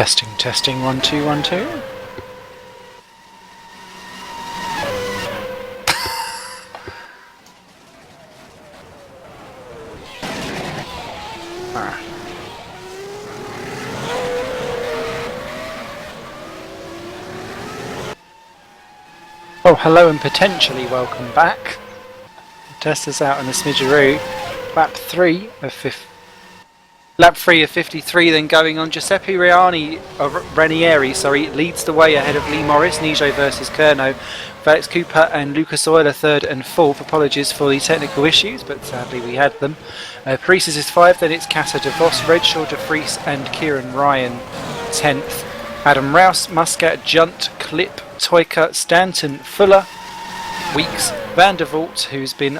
Testing, testing, 1 2 1 2. Oh, hello and potentially welcome back. Test us out on the Smidgeroo. Lap 3 of 53, then going on. Giuseppe Ranieri leads the way ahead of Lee Morris, Nijo versus Kerno. Felix Cooper and Lucas Euler third and fourth. Apologies for the technical issues, but sadly we had them. Paris's is 5, then it's Casa de Vos, Redshaw, De Vries and Kieran Ryan 10th. Adam Rouse, Muscat, Junt, Clip, Toyka, Stanton, Fuller, Weeks, Van der Vault, who's been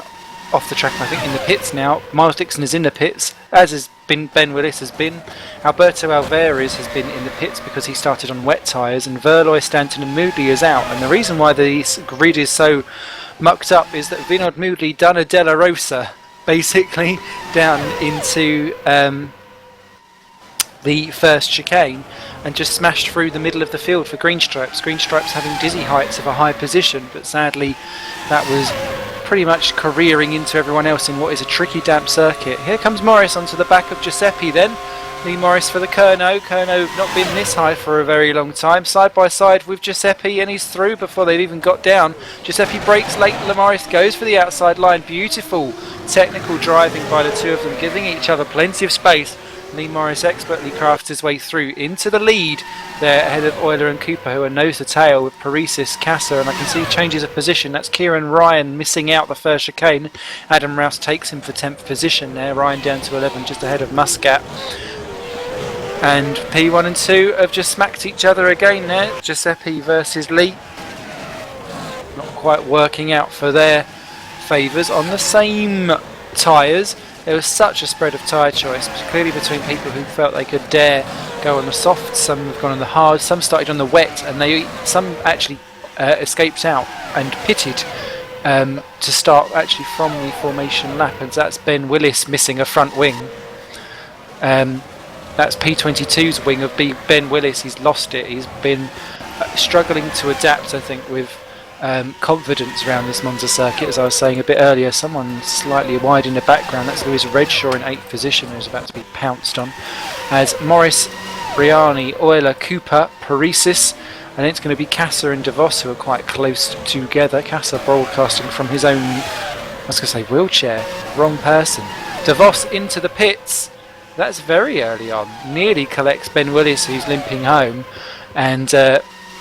off the track, I think, in the pits now. Miles Dixon is in the pits, as has been Ben Willis has been. Alberto Alvarez has been in the pits because he started on wet tyres, and Verloy, Stanton and Moodley is out. And the reason why the grid is so mucked up is that Vinod Moodley done a Della Rosa, basically, down into the first chicane and just smashed through the middle of the field for Green Stripes. Green Stripes having dizzy heights of a high position, but sadly that was pretty much careering into everyone else in what is a tricky damp circuit. Here comes Morris onto the back of Giuseppe then. Lee Morris for the Kerno. Kerno not been this high for a very long time. Side by side with Giuseppe, and he's through before they've even got down. Giuseppe breaks late. Lee Morris goes for the outside line. Beautiful technical driving by the two of them, giving each other plenty of space. Lee Morris expertly crafts his way through into the lead there ahead of Euler and Cooper, who are nose to tail with Parisis, Casa, and I can see changes of position. That's Kieran Ryan missing out the first chicane. Adam Rouse takes him for 10th position there. Ryan down to 11 just ahead of Muscat. And P1 and 2 have just smacked each other again there. Giuseppe versus Lee. Not quite working out for their favours on the same tyres. There was such a spread of tyre choice, clearly between people who felt they could dare go on the soft, some have gone on the hard, some started on the wet, and some actually escaped out and pitted to start actually from the formation lap, and that's Ben Willis missing a front wing. That's P22's wing of Ben Willis. He's lost it. He's been struggling to adapt, I think, with confidence around this Monza circuit. As I was saying a bit earlier, someone slightly wide in the background, that's Lewis Redshaw in 8th position, who's about to be pounced on, as Morris, Briani, Euler, Cooper, Parisis, and it's going to be Casa and De Vos who are quite close together. Casa broadcasting from his own, I was going to say wheelchair, wrong person. De Vos into the pits, that's very early on, nearly collects Ben Willis, who's limping home, and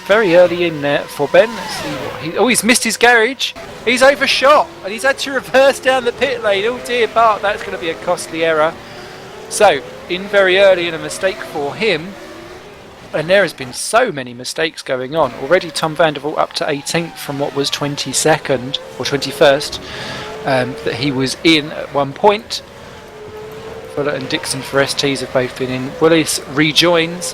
very early in there for Ben. Let's see what he's missed his garage. He's overshot and he's had to reverse down the pit lane. Oh dear, Bart, that's going to be a costly error. So, in very early, and a mistake for him. And there has been so many mistakes going on. Already Tom van der Vault up to 18th from what was 22nd or 21st that he was in at one point. Fuller and Dixon for STs have both been in. Willis rejoins.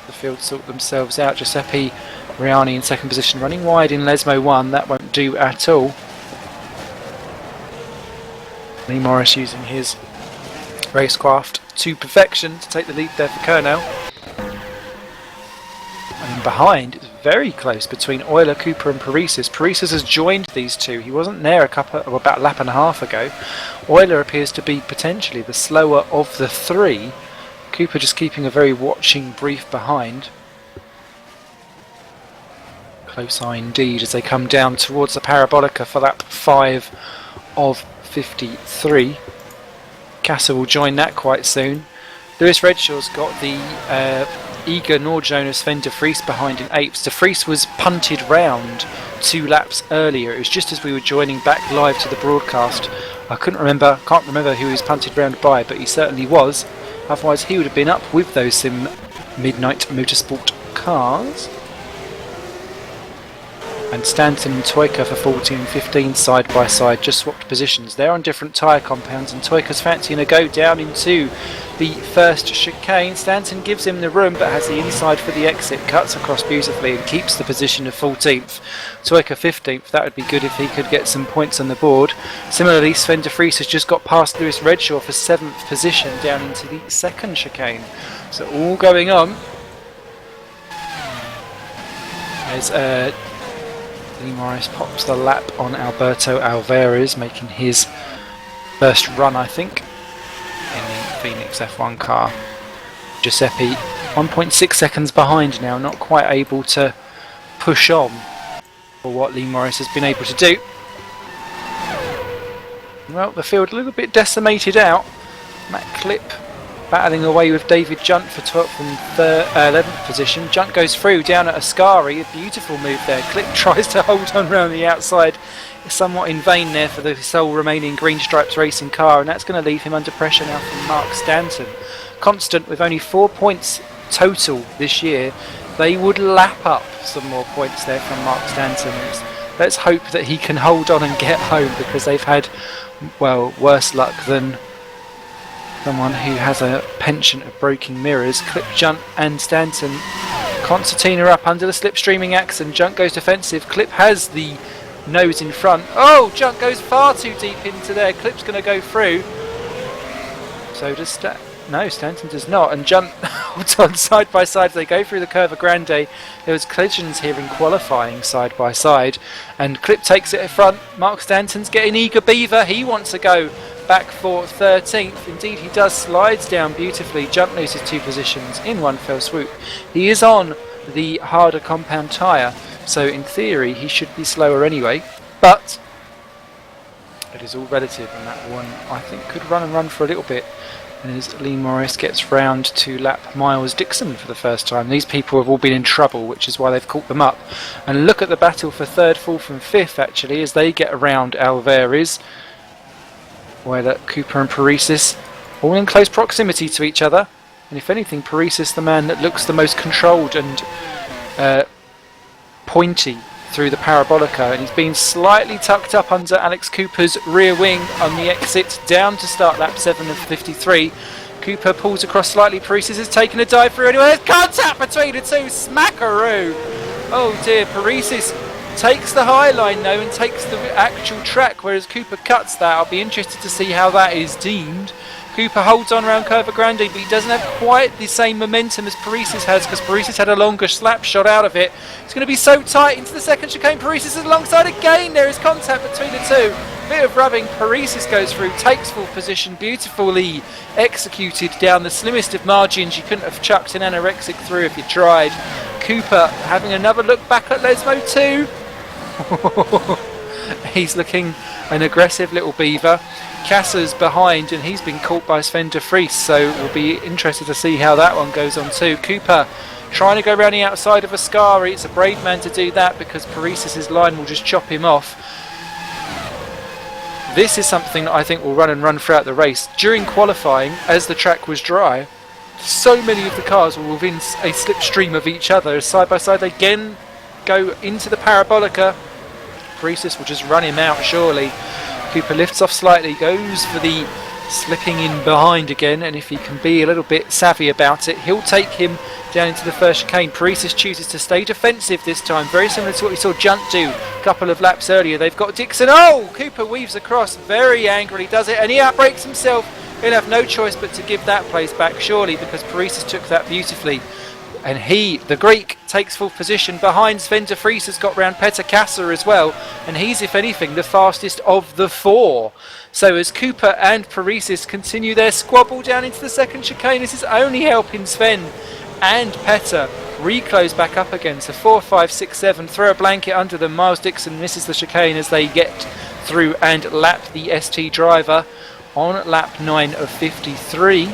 The field sort themselves out. Giuseppe Riani in 2nd position, running wide in Lesmo 1. That won't do at all. Lee Morris using his racecraft to perfection to take the lead there for Kerno. And behind, it's very close between Euler, Cooper and Parisis. Parisis has joined these two. He wasn't there about a lap and a half ago. Euler appears to be potentially the slower of the three. Cooper just keeping a very watching brief behind. Close eye indeed as they come down towards the Parabolica for lap 5 of 53. Casa will join that quite soon. Lewis Redshaw's got the eager Nor Jonas Sven De Vries behind in 8th. De Vries was punted round 2 laps earlier. It was just as we were joining back live to the broadcast. I can't remember who he was punted round by, but he certainly was. Otherwise he would have been up with those Midnight Motorsport cars. And Stanton and Toyka for 14 and 15 side by side, just swapped positions. They're on different tyre compounds, and Toyka's fancying a go down into the first chicane. Stanton gives him the room but has the inside for the exit, cuts across beautifully and keeps the position of 14th. Toyka 15th, that would be good if he could get some points on the board. Similarly, Sven De Vries has just got past Lewis Redshaw for 7th position down into the 2nd chicane. So all going on. As Lee Morris pops the lap on Alberto Alvarez, making his first run, I think, in the Phoenix F1 car. Giuseppe 1.6 seconds behind now, not quite able to push on for what Lee Morris has been able to do. Well, the field a little bit decimated out. Matt Clip battling away with David Junt for 12th and 11th position. Junt goes through down at Ascari, a beautiful move there. Clip tries to hold on around the outside, somewhat in vain there for the sole remaining Green Stripes racing car, and that's going to leave him under pressure now from Mark Stanton. Constant with only 4 points total this year. They would lap up some more points there from Mark Stanton. Let's hope that he can hold on and get home, because they've had, well, worse luck than someone who has a penchant of breaking mirrors. Clip, Junt and Stanton. Concertina up under the slipstreaming axe, and Junt goes defensive. Clip has the nose in front. Oh, Junt goes far too deep into there. Clip's going to go through. So does no, Stanton does not, and Junt holds on side by side as they go through the Curva Grande. There was collisions here in qualifying side by side, and Clip takes it in front. Mark Stanton's getting eager beaver. He wants to go back for 13th. Indeed he does, slides down beautifully. Junt loses 2 positions in one fell swoop. He is on the harder compound tyre, so in theory he should be slower anyway, but it is all relative, and that one I think could run for a little bit as Lee Morris gets round to lap Miles Dixon for the first time. These people have all been in trouble, which is why they've caught them up. And look at the battle for 3rd, 4th and 5th actually, as they get around Alvarez, where Cooper and Paresis all in close proximity to each other. And if anything, Paresis, the man that looks the most controlled and pointy through the parabolica, and he's been slightly tucked up under Alex Cooper's rear wing on the exit down to start lap 7 of 53. Cooper pulls across slightly. Paresis has taken a dive through anyway. There's contact between the two. Smackaroo! Oh dear, Paresis takes the high line though and takes the actual track, whereas Cooper cuts that. I'll be interested to see how that is deemed. Cooper holds on around Curva Grande, but he doesn't have quite the same momentum as Paresis has, because Paresis had a longer slap shot out of it. It's going to be so tight into the second chicane. Paresis is alongside again. There is contact between the two. Bit of rubbing. Paresis goes through, takes full position, beautifully executed down the slimmest of margins. You couldn't have chucked an anorexic through if you tried. Cooper having another look back at Lesmo too. He's looking an aggressive little beaver. Kasser's behind, and he's been caught by Sven de Vries, so we'll be interested to see how that one goes on too. Cooper trying to go around the outside of Ascari. It's a brave man to do that, because Paresis' line will just chop him off. This is something that I think will run throughout the race. During qualifying, as the track was dry, so many of the cars were within a slipstream of each other. Side by side they again go into the parabolica. Paresis will just run him out surely. Cooper lifts off slightly, goes for the slipping in behind again, and if he can be a little bit savvy about it, he'll take him down into the first chicane. Paresis chooses to stay defensive this time, very similar to what we saw Junt do a couple of laps earlier. They've got Dixon. Oh! Cooper weaves across, very angrily does it, and he outbrakes himself. He'll have no choice but to give that place back surely, because Paresis took that beautifully. And he, the Greek, takes full position. Behind Sven de Vries has got round Peter Kasser as well, and he's, if anything, the fastest of the 4. So as Cooper and Paresis continue their squabble down into the second chicane, this is only helping Sven and Petter reclose back up again. So 4, 5, 6, 7, throw a blanket under them. Miles Dixon misses the chicane as they get through and lap the ST driver on lap 9 of 53.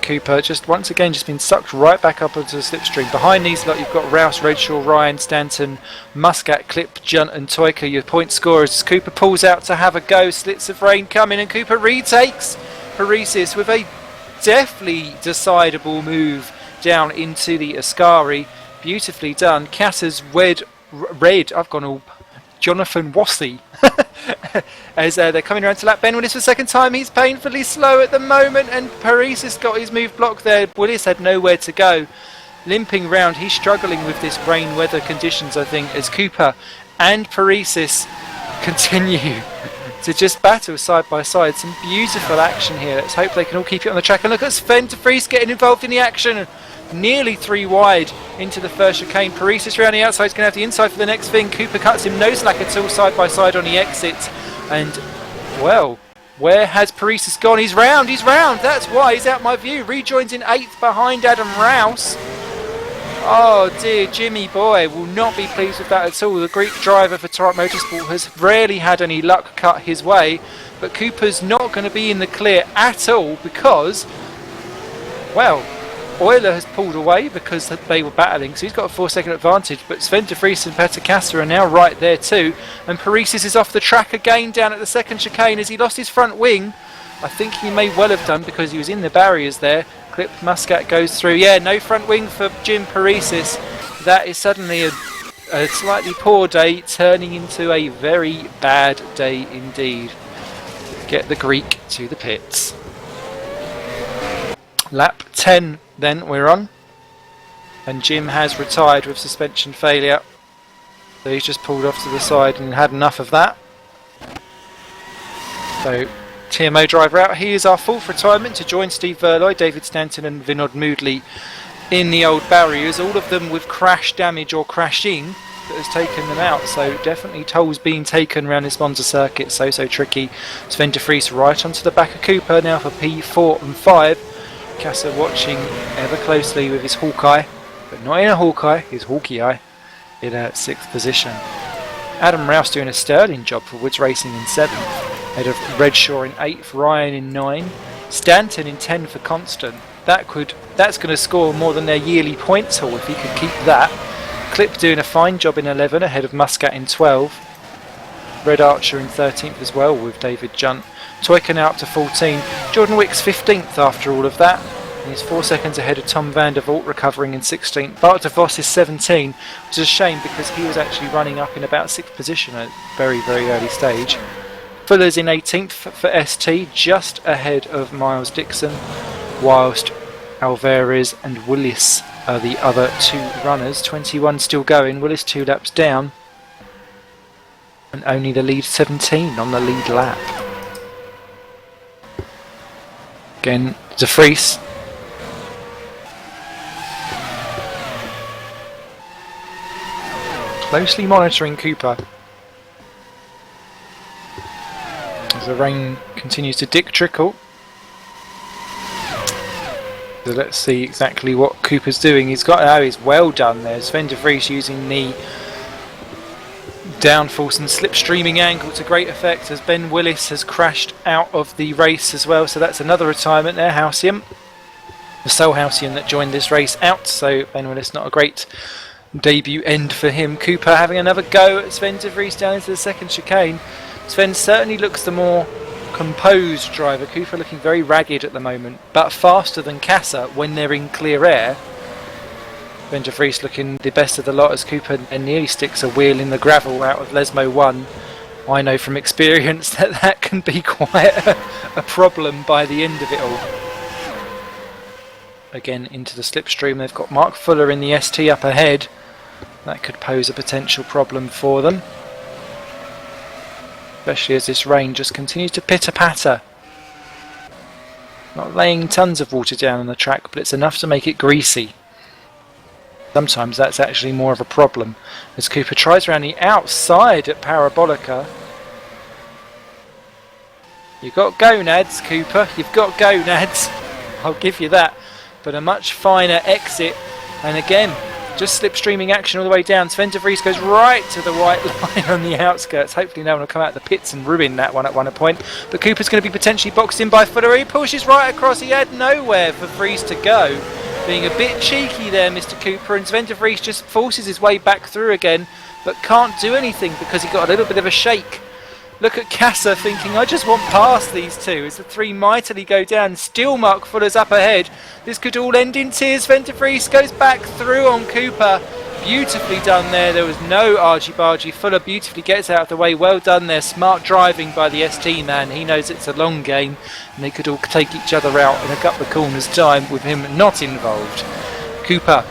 Cooper just once again just been sucked right back up onto the slipstream. Behind these lot you've got Rouse, Redshaw, Ryan, Stanton, Muscat, Clip, Junt and Toyka, your point scorers. As Cooper pulls out to have a go, slits of rain coming, and Cooper retakes Paresis with a deftly decidable move down into the Ascari. Beautifully done. Kasser's red, I've gone all Jonathan Wassey. As they're coming around to lap Ben Willis for the second time. He's painfully slow at the moment, and Paresis got his move blocked there. Willis had nowhere to go. Limping round, he's struggling with this rain weather conditions, I think, as Cooper and Paresis continue to just battle side by side. Some beautiful action here. Let's hope they can all keep it on the track. And look at Sven de Vries getting involved in the action. Nearly 3 wide into the first chicane. Paris around the outside is going to have the inside for the next thing. Cooper cuts him no slack at all side by side on the exit. And, well, where has Paris gone? He's round, that's why he's out my view. Rejoins in 8th behind Adam Rouse. Oh dear, Jimmy boy will not be pleased with that at all. The Greek driver for Torrent Motorsport has rarely had any luck cut his way, but Cooper's not going to be in the clear at all because, well, Euler has pulled away because they were battling, so he's got a 4-second advantage, but Sven de Vries and Petter Kasser are now right there too, and Paris is off the track again down at the second chicane as he lost his front wing. I think he may well have done because he was in the barriers there. Clip Muscat goes through. Yeah, no front wing for Jim Parisis. That is suddenly a slightly poor day turning into a very bad day indeed. Get the Greek to the pits. Lap 10 then we're on. And Jim has retired with suspension failure. So he's just pulled off to the side and had enough of that. So TMO driver out. He is our fourth retirement to join Steve Verloy, David Stanton and Vinod Moodley in the old barriers, all of them with crash damage or crashing that has taken them out. So definitely tolls being taken around this Monza circuit, so tricky. Sven de Vries right onto the back of Cooper now for P4 and 5. Kasser watching ever closely with his Hawkeye, but not in a Hawkeye, his Hawkeye eye, in a 6th position. Adam Rouse doing a sterling job for Woods Racing in 7th. Ahead of Redshaw in 8th, Ryan in 9, Stanton in 10 for Constant. That's going to score more than their yearly points haul if he could keep that. Clip doing a fine job in 11, ahead of Muscat in 12. Red Archer in 13th as well with David Junt. Toyka now up to 14. Jordan Wick's 15th after all of that. And he's 4 seconds ahead of Tom van der Vault, recovering in 16th. Bart de Vos is 17, which is a shame because he was actually running up in about 6th position at a very, very early stage. Fuller's in 18th for ST, just ahead of Miles Dixon, whilst Alvarez and Willis are the other 2 runners. 21 still going, Willis 2 laps down, and only the lead 17 on the lead lap. Again, de Vries. Closely monitoring Cooper. As the rain continues to trickle. So let's see exactly what Cooper's doing. He's got, he's well done there. Sven de Vries using the downforce and slipstreaming angle to great effect as Ben Willis has crashed out of the race as well. So that's another retirement there, Halcyon. The sole Halcyon that joined this race out. So Ben Willis, not a great debut end for him. Cooper having another go at Sven de Vries down into the second chicane. Sven certainly looks the more composed driver. Cooper looking very ragged at the moment, but faster than Kasser when they're in clear air. Sven de Vries looking the best of the lot as Cooper nearly sticks a wheel in the gravel out of Lesmo 1. I know from experience that can be quite a problem by the end of it all. Again into the slipstream, they've got Mark Fuller in the ST up ahead. That could pose a potential problem for them. Especially as this rain just continues to pitter-patter. Not laying tons of water down on the track, but it's enough to make it greasy. Sometimes that's actually more of a problem. As Cooper tries around the outside at Parabolica. You've got gonads, Cooper. You've got gonads. I'll give you that. But a much finer exit. And again, just slipstreaming action all the way down. Sven de Vries goes right to the white line on the outskirts. Hopefully no one will come out of the pits and ruin that one at one point. But Cooper's going to be potentially boxed in by Fuller. He pushes right across. He had nowhere for Vries to go. Being a bit cheeky there, Mr. Cooper. And Sven de Vries just forces his way back through again. But can't do anything because he got a little bit of a shake. Look at Kasser thinking, I just want past these two as the 3 mightily go down. Still Mark Fuller's up ahead. This could all end in tears. Sven de Vries goes back through on Cooper. Beautifully done there. There was no argy-bargy. Fuller beautifully gets out of the way. Well done there. Smart driving by the ST man. He knows it's a long game and they could all take each other out in a couple of corners time with him not involved. Cooper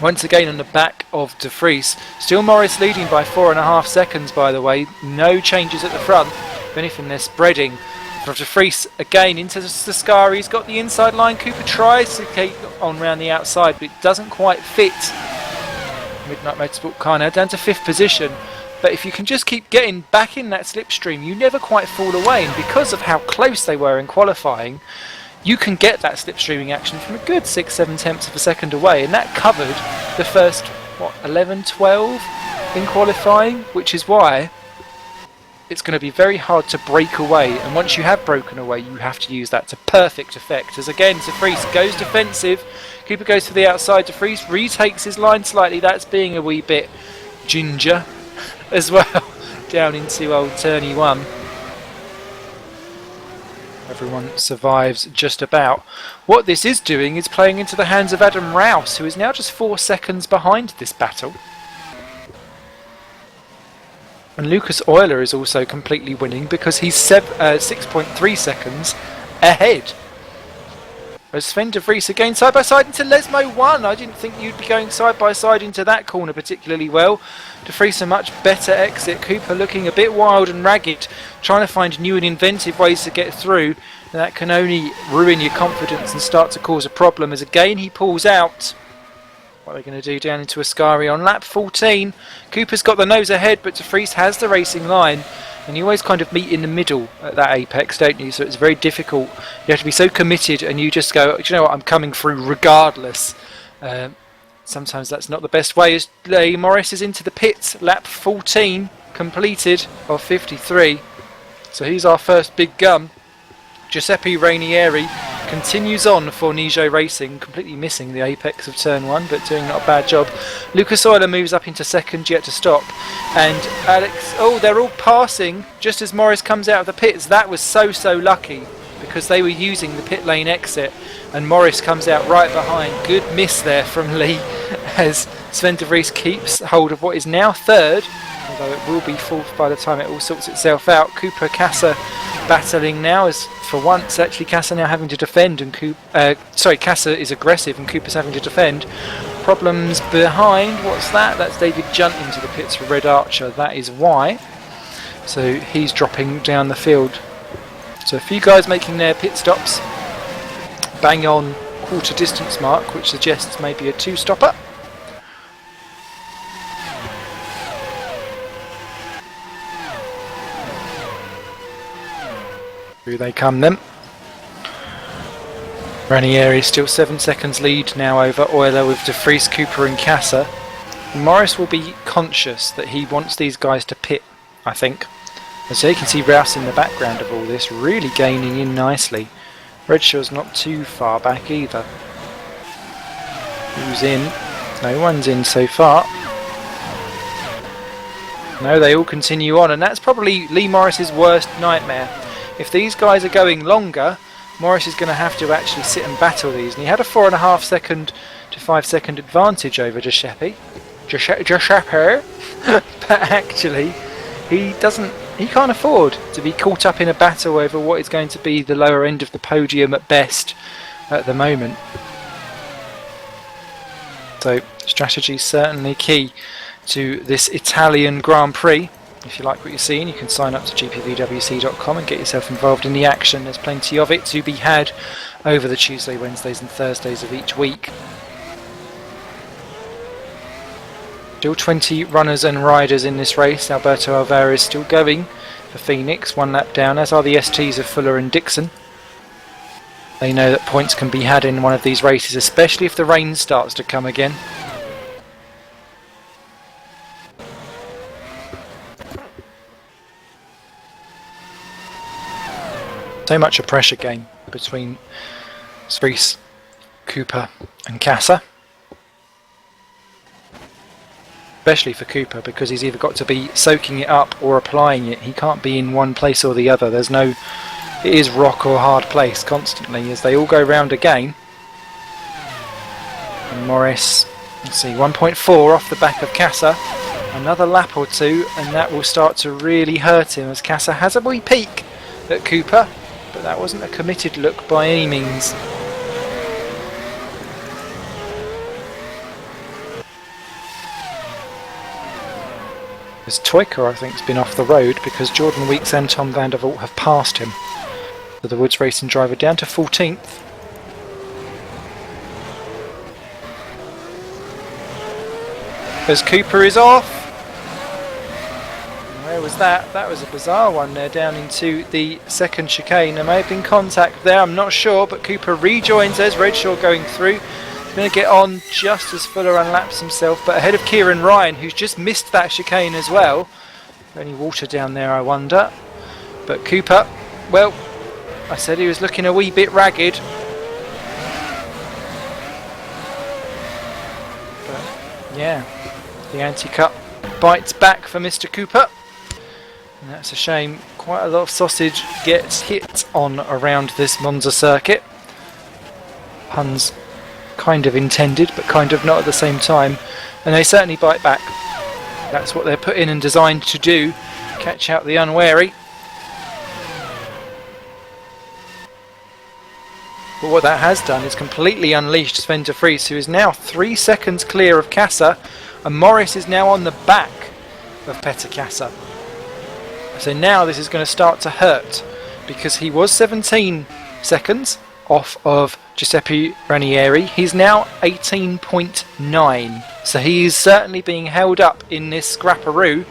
Once again on the back of De Vries. Still Morris leading by 4.5 seconds, by the way. No changes at the front. If anything, they're spreading. From De Vries again into the Scar. He's got the inside line. Cooper tries to keep on round the outside, but it doesn't quite fit. Midnight Motorsport car now down to 5th position. But if you can just keep getting back in that slipstream, you never quite fall away. And because of how close they were in qualifying, you can get that slipstreaming action from a good 6-7 tenths of a second away, and that covered the first 11, 12 in qualifying, which is why it's going to be very hard to break away, and once you have broken away you have to use that to perfect effect. As again De Vries goes defensive, Cooper goes to the outside, De Vries retakes his line slightly, that's being a wee bit ginger as well, down into old turny 1. Everyone survives just about. What this is doing is playing into the hands of Adam Rouse, who is now just 4 seconds behind this battle. And Lucas Euler is also completely winning because he's 6.3 seconds ahead. As Sven De Vries again side by side into Lesmo 1. I didn't think you'd be going side by side into that corner particularly well. De Vries a much better exit. Cooper looking a bit wild and ragged, trying to find new and inventive ways to get through. And that can only ruin your confidence and start to cause a problem as again he pulls out. What are they going to do down into Ascari on lap 14? Cooper's got the nose ahead, but De Vries has the racing line. And you always kind of meet in the middle at that apex, don't you? So it's very difficult. You have to be so committed and you just go, do you know what, I'm coming through regardless. Sometimes that's not the best way. As Morris is into the pits, lap 14 completed of 53. So he's our first big gun. Giuseppe Rainieri continues on for Nijo Racing, completely missing the apex of turn 1, but doing not a bad job. Lucas Euler moves up into second, yet to stop. And Alex, oh, they're all passing just as Morris comes out of the pits. That was so lucky because they were using the pit lane exit and Morris comes out right behind. Good miss there from Lee as Sven De Vries keeps hold of what is now third, although it will be fourth by the time it all sorts itself out. Cooper Casa battling now, as for once actually Casa now having to defend, and Casa is aggressive and Cooper's having to defend. Problems behind, what's that? That's David Junt into the pits for Red Archer, that is why. So he's dropping down the field. So a few guys making their pit stops, bang on quarter distance mark, which suggests maybe a 2-stopper. Through they come then. Ranieri still 7 seconds lead now over Euler with De Vries, Cooper and Casa. Morris will be conscious that he wants these guys to pit, I think. And so you can see Rouse in the background of all this, really gaining in nicely. Redshaw's not too far back either. Who's in? No one's in so far. No, they all continue on, and that's probably Lee Morris's worst nightmare. If these guys are going longer, Morris is going to have to actually sit and battle these. And he had a 4.5 second to 5 second advantage over Giuseppe. But actually, he can't afford to be caught up in a battle over what is going to be the lower end of the podium at best at the moment. So strategy is certainly key to this Italian Grand Prix. If you like what you're seeing, you can sign up to GPVWC.com and get yourself involved in the action. There's plenty of it to be had over the Tuesday, Wednesdays and Thursdays of each week. Still 20 runners and riders in this race. Alberto Alvarez still going for Phoenix, 1 lap down, as are the STs of Fuller and Dixon. They know that points can be had in one of these races, especially if the rain starts to come again. So much a pressure game between Vries, Cooper and Casa. Especially for Cooper, because he's either got to be soaking it up or applying it. He can't be in one place or the other. There's no, it is rock or hard place constantly as they all go round again. And Morris, let's see, 1.4 off the back of Casa. Another lap or two and that will start to really hurt him as Casa has a wee peek at Cooper. But that wasn't a committed look by any means. As Toyka, I think, has been off the road because Jordan Weeks and Tom van der Vault have passed him. So the Woods Racing driver down to 14th. As Cooper is off. Where was that? That was a bizarre one there, down into the second chicane. There may have been contact there, I'm not sure, but Cooper rejoins as Redshaw going through. He's going to get on just as Fuller unlaps himself, but ahead of Kieran Ryan, who's just missed that chicane as well. Any water down there, I wonder. But Cooper, well, I said he was looking a wee bit ragged. But yeah, the anti-cut bites back for Mr. Cooper. And that's a shame. Quite a lot of sausage gets hit on around this Monza circuit. Puns kind of intended, but kind of not at the same time. And they certainly bite back. That's what they're put in and designed to do. Catch out the unwary. But what that has done is completely unleashed Sven de Vries, who is now 3 seconds clear of Kassa. And Morris is now on the back of Petter Kassa. So now this is going to start to hurt, because he was 17 seconds off of Giuseppe Ranieri. He's now 18.9. So he is certainly being held up in this scrapperoo.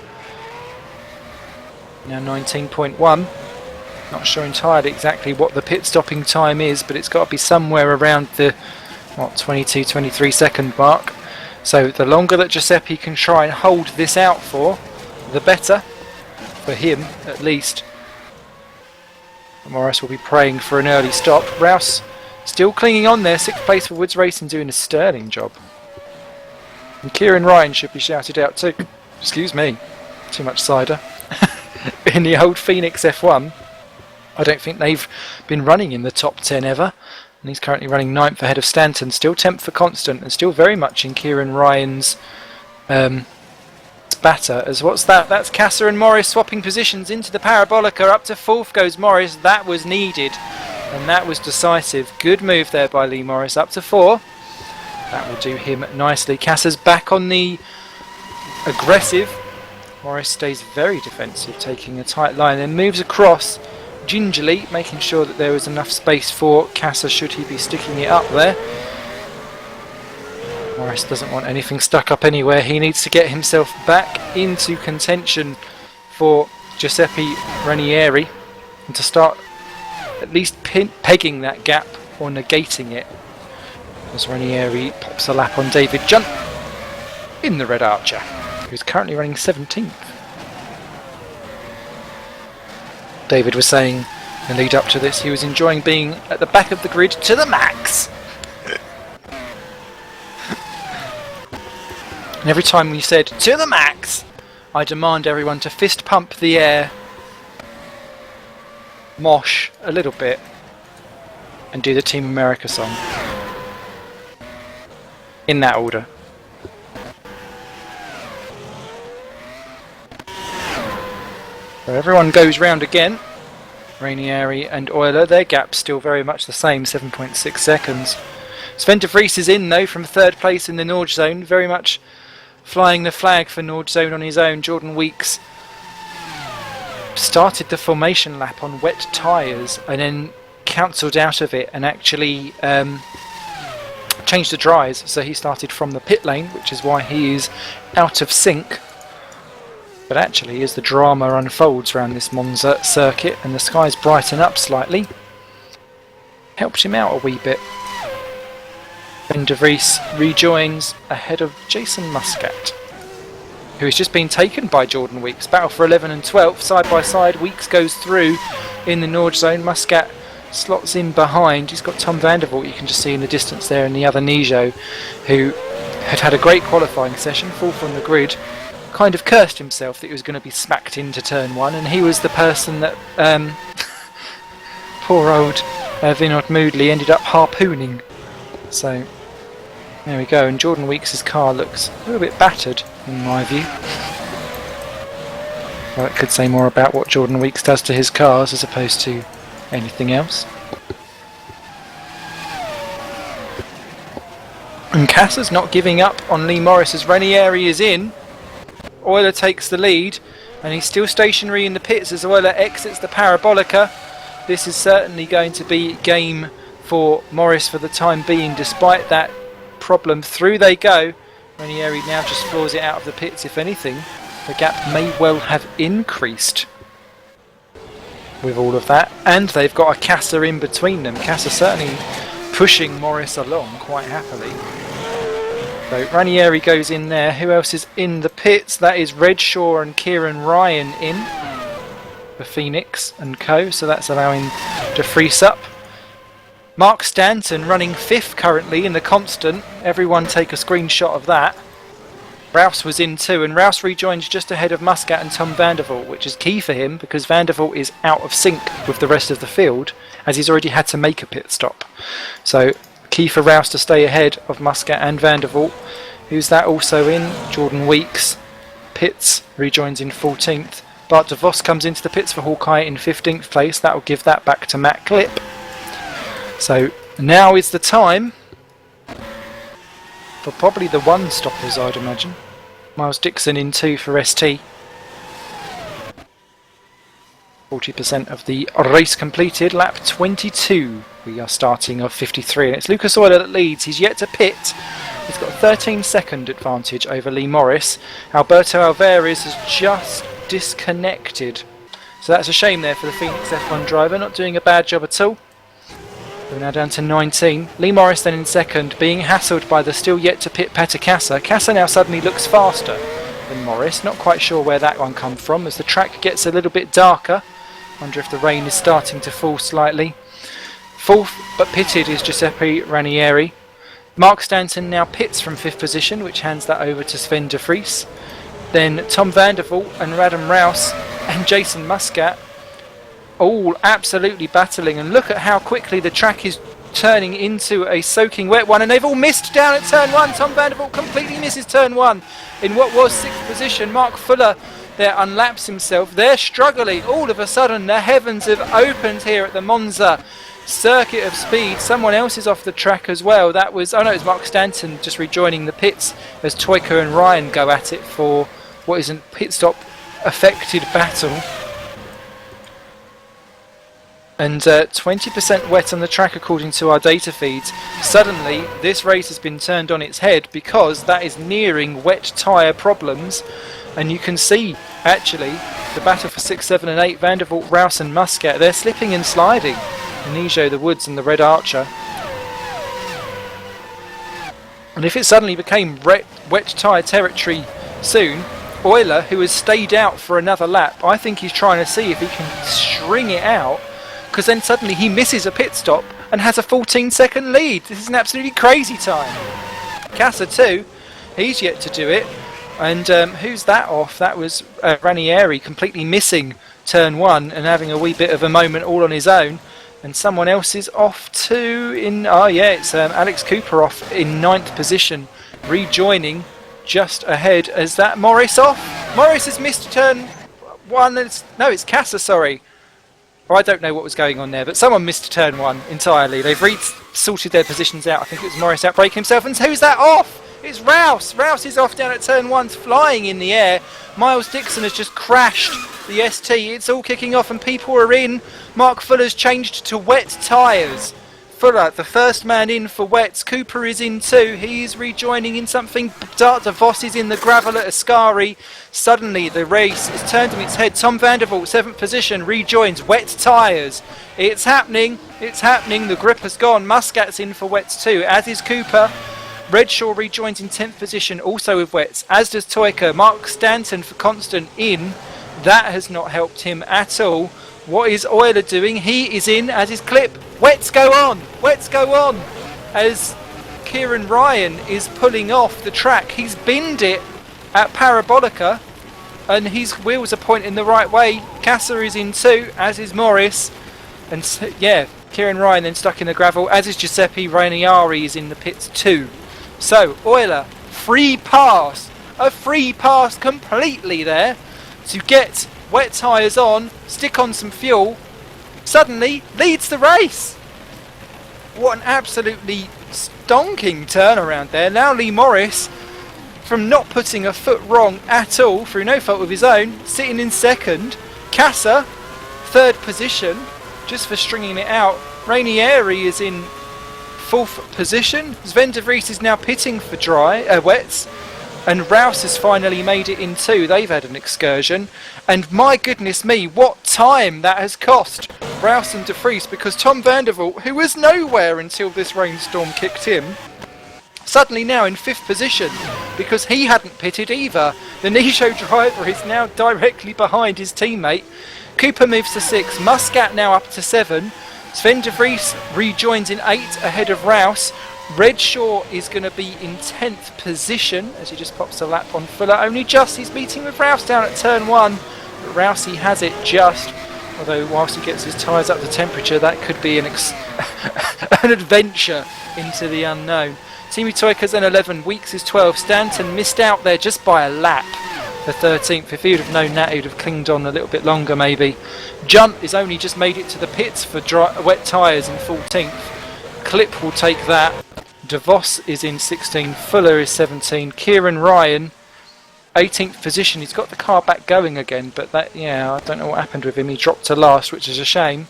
Now 19.1. Not sure entirely exactly what the pit stopping time is, but it's got to be somewhere around the 22-23 second mark. So the longer that Giuseppe can try and hold this out for, the better. For him, at least. Morris will be praying for an early stop. Rouse still clinging on there, 6th place for Woods Racing, doing a sterling job. And Kieran Ryan should be shouted out too. Excuse me, too much cider. In the old Phoenix F1, I don't think they've been running in the top 10 ever. And he's currently running 9th ahead of Stanton, still 10th for Constant, and still very much in Kieran Ryan's batter. As what's that? That's Kassa and Morris swapping positions into the Parabolica. Up to 4th goes Morris. That was needed, and that was decisive. Good move there by Lee Morris. Up to 4. That will do him nicely. Kassa's back on the aggressive. Morris stays very defensive, taking a tight line, and moves across gingerly, making sure that there was enough space for Kassa should he be sticking it up there. Morris doesn't want anything stuck up anywhere. He needs to get himself back into contention for Giuseppe Ranieri and to start at least pegging that gap or negating it, as Ranieri pops a lap on David Junt in the Red Archer, who's currently running 17th. David was saying in the lead up to this he was enjoying being at the back of the grid to the max. And every time we said to the max, I demand everyone to fist pump the air, mosh a little bit, and do the Team America song. In that order. So everyone goes round again. Ranieri and Euler, their gap's still very much the same, 7.6 seconds. Sven de Vries is in though from 3rd place in the Nord Zone, very much flying the flag for Nord Zone on his own. Jordan Weeks started the formation lap on wet tyres and then cancelled out of it and actually changed the dries, so he started from the pit lane, which is why he is out of sync. But actually, as the drama unfolds around this Monza circuit and the skies brighten up slightly, helps him out a wee bit. Ben de Vries rejoins ahead of Jason Muscat, who has just been taken by Jordan Weeks. Battle for 11 and 12, side by side. Weeks goes through in the Nord Zone. Muscat slots in behind. He's got Tom van der Vault, you can just see in the distance there, and the other Nijo, who had a great qualifying session, 4th on the grid. Kind of cursed himself that he was going to be smacked into turn 1, and he was the person that poor old Vinod Moodley ended up harpooning. So there we go, and Jordan Weeks' car looks a little bit battered in my view. Well, it could say more about what Jordan Weeks does to his cars as opposed to anything else. And Kassa's not giving up on Lee Morris as Ranieri is in. Euler takes the lead, and he's still stationary in the pits as Euler exits the Parabolica. This is certainly going to be game for Morris for the time being, despite that problem. Through they go. Ranieri now just floors it out of the pits. If anything, the gap may well have increased with all of that, and they've got a Casa in between them. Casa certainly pushing Morris along quite happily. So Ranieri goes in there. Who else is in the pits? That is Redshaw and Kieran Ryan in for Phoenix and co, so that's allowing De Vries up. Mark Stanton running 5th currently in the constant. Everyone take a screenshot of that. Rouse was in too, and Rouse rejoins just ahead of Muscat and Tom Vandervoort, which is key for him because Vandervoort is out of sync with the rest of the field as he's already had to make a pit stop. So key for Rouse to stay ahead of Muscat and Vandervoort. Who's that also in? Jordan Weeks. Pits rejoins in 14th. Bart de Vos comes into the pits for Hawkeye in 15th place. That will give that back to Matt Clip. So now is the time for probably the one-stoppers, I'd imagine. Miles Dixon in 2 for ST. 40% of the race completed. Lap 22 we are starting of 53. And it's Lucas Euler that leads. He's yet to pit. He's got a 13-second advantage over Lee Morris. Alberto Alvarez has just disconnected. So that's a shame there for the Phoenix F1 driver. Not doing a bad job at all. We're now down to 19. Lee Morris then in second, being hassled by the still yet to pit Peter Casa. Casa now suddenly looks faster than Morris. Not quite sure where that one come from as the track gets a little bit darker. Wonder if the rain is starting to fall slightly. Fourth but pitted is Giuseppe Ranieri. Mark Stanton now pits from 5th position, which hands that over to Sven de Vries. Then Tom Vandervoort and Radam Rouse and Jason Muscat all absolutely battling, and look at how quickly the track is turning into a soaking wet one, and they've all missed down at turn 1. Tom Vandervoort completely misses turn 1 in what was 6th position. Mark Fuller there unlaps himself. They're struggling. All of a sudden the heavens have opened here at the Monza circuit of speed. Someone else is off the track as well. That was, oh no, it was Mark Stanton just rejoining the pits as Toyka and Ryan go at it for what is a pit stop affected battle. And 20% wet on the track according to our data feeds. Suddenly this race has been turned on its head because that is nearing wet tyre problems, and you can see actually the battle for 6, 7 and 8, Vandervoort, Rouse and Muscat, they're slipping and sliding. Nijo, the Woods and the Red Archer. And if it suddenly became wet tyre territory soon, Euler, who has stayed out for another lap, I think he's trying to see if he can string it out, because then suddenly he misses a pit stop and has a 14-second lead. This is an absolutely crazy time. Casa too, he's yet to do it. And who's that off? That was Ranieri completely missing turn 1 and having a wee bit of a moment all on his own. And someone else is off too in, oh yeah, it's Alex Cooper off in 9th position, rejoining just ahead. Is that Morris off? Morris has missed turn 1. No, it's Casa, sorry. I don't know what was going on there, but someone missed turn 1 entirely. They've sorted their positions out. I think it was Morris outbreak himself. And who's that off? It's Rouse. Rouse is off down at turn 1, flying in the air. Miles Dixon has just crashed the ST. It's all kicking off and people are in. Mark Fuller's changed to wet tyres. Fuller, the first man in for wets. Cooper is in too. He's rejoining in something. Dart de Vos is in the gravel at Ascari. Suddenly the race is turned on its head. Tom Vandervoort, 7th position, rejoins. Wet tyres. It's happening. It's happening. The grip has gone. Muscat's in for wets too, as is Cooper. Redshaw rejoins in 10th position, also with wets, as does Toyka. Mark Stanton for constant in. That has not helped him at all. What is Euler doing? He is in, as is Clip. Wets go on! Wets go on! As Kieran Ryan is pulling off the track. He's binned it at Parabolica, and his wheels are pointing the right way. Casa is in too, as is Morris. And yeah, Kieran Ryan then stuck in the gravel, as is Giuseppe Ranieri is in the pits too. So, Euler, free pass. A free pass completely there to get wet tyres on, stick on some fuel, suddenly leads the race. What an absolutely stonking turnaround there. Now Lee Morris from not putting a foot wrong at all through no fault of his own, sitting in second. Casa, third position, just for stringing it out. Rainieri is in fourth position. Sven de Vries is now pitting for wets. And Rouse has finally made it in two. They've had an excursion. And my goodness me, what time that has cost Rouse and de Vries, because Tom Vandervoort, who was nowhere until this rainstorm kicked in, suddenly now in fifth position because he hadn't pitted either. The Nijo driver is now directly behind his teammate. Cooper moves to 6, Muscat now up to 7. Sven de Vries rejoins in 8 ahead of Rouse. Redshaw is going to be in 10th position as he just pops a lap on Fuller. Only just, he's meeting with Rouse down at turn 1. But Rouse, he has it just. Although whilst he gets his tyres up to temperature, that could be an adventure into the unknown. Teamy Toika's R11, Weeks is 12. Stanton missed out there just by a lap for 13th. If he would have known that, he'd have clinged on a little bit longer maybe. Junt has only just made it to the pits for wet tyres in 14th. Clip will take that. DeVos is in 16, Fuller is 17, Kieran Ryan 18th position. He's got the car back going again, but that, yeah, I don't know what happened with him. He dropped to last, which is a shame.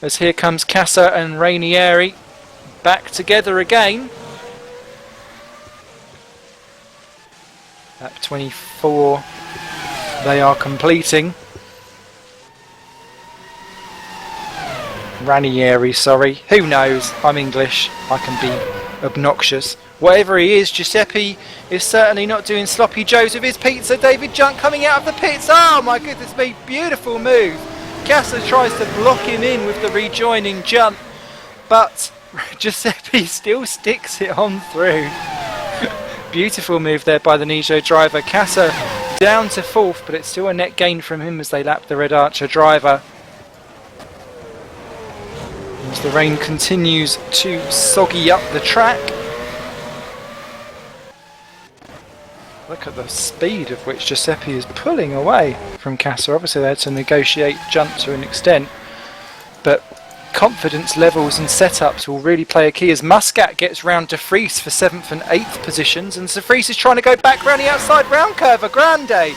As here comes Casa and Rainieri back together again. Lap 24 they are completing. Ranieri, sorry. Who knows? I'm English. I can be obnoxious. Whatever he is, Giuseppe is certainly not doing sloppy joes with his pizza. David Junt coming out of the pits. Oh my goodness me, beautiful move. Casa tries to block him in with the rejoining Junt, but Giuseppe still sticks it on through. Beautiful move there by the Nijo driver. Casa down to 4th, but it's still a net gain from him as they lap the Red Archer driver. As the rain continues to soggy up the track. Look at the speed of which Giuseppe is pulling away from Casa. Obviously they had to negotiate Junt to an extent, but confidence levels and setups will really play a key as Muscat gets round de Vries for 7th and 8th positions, and de Vries is trying to go back round the outside round curve. A grande!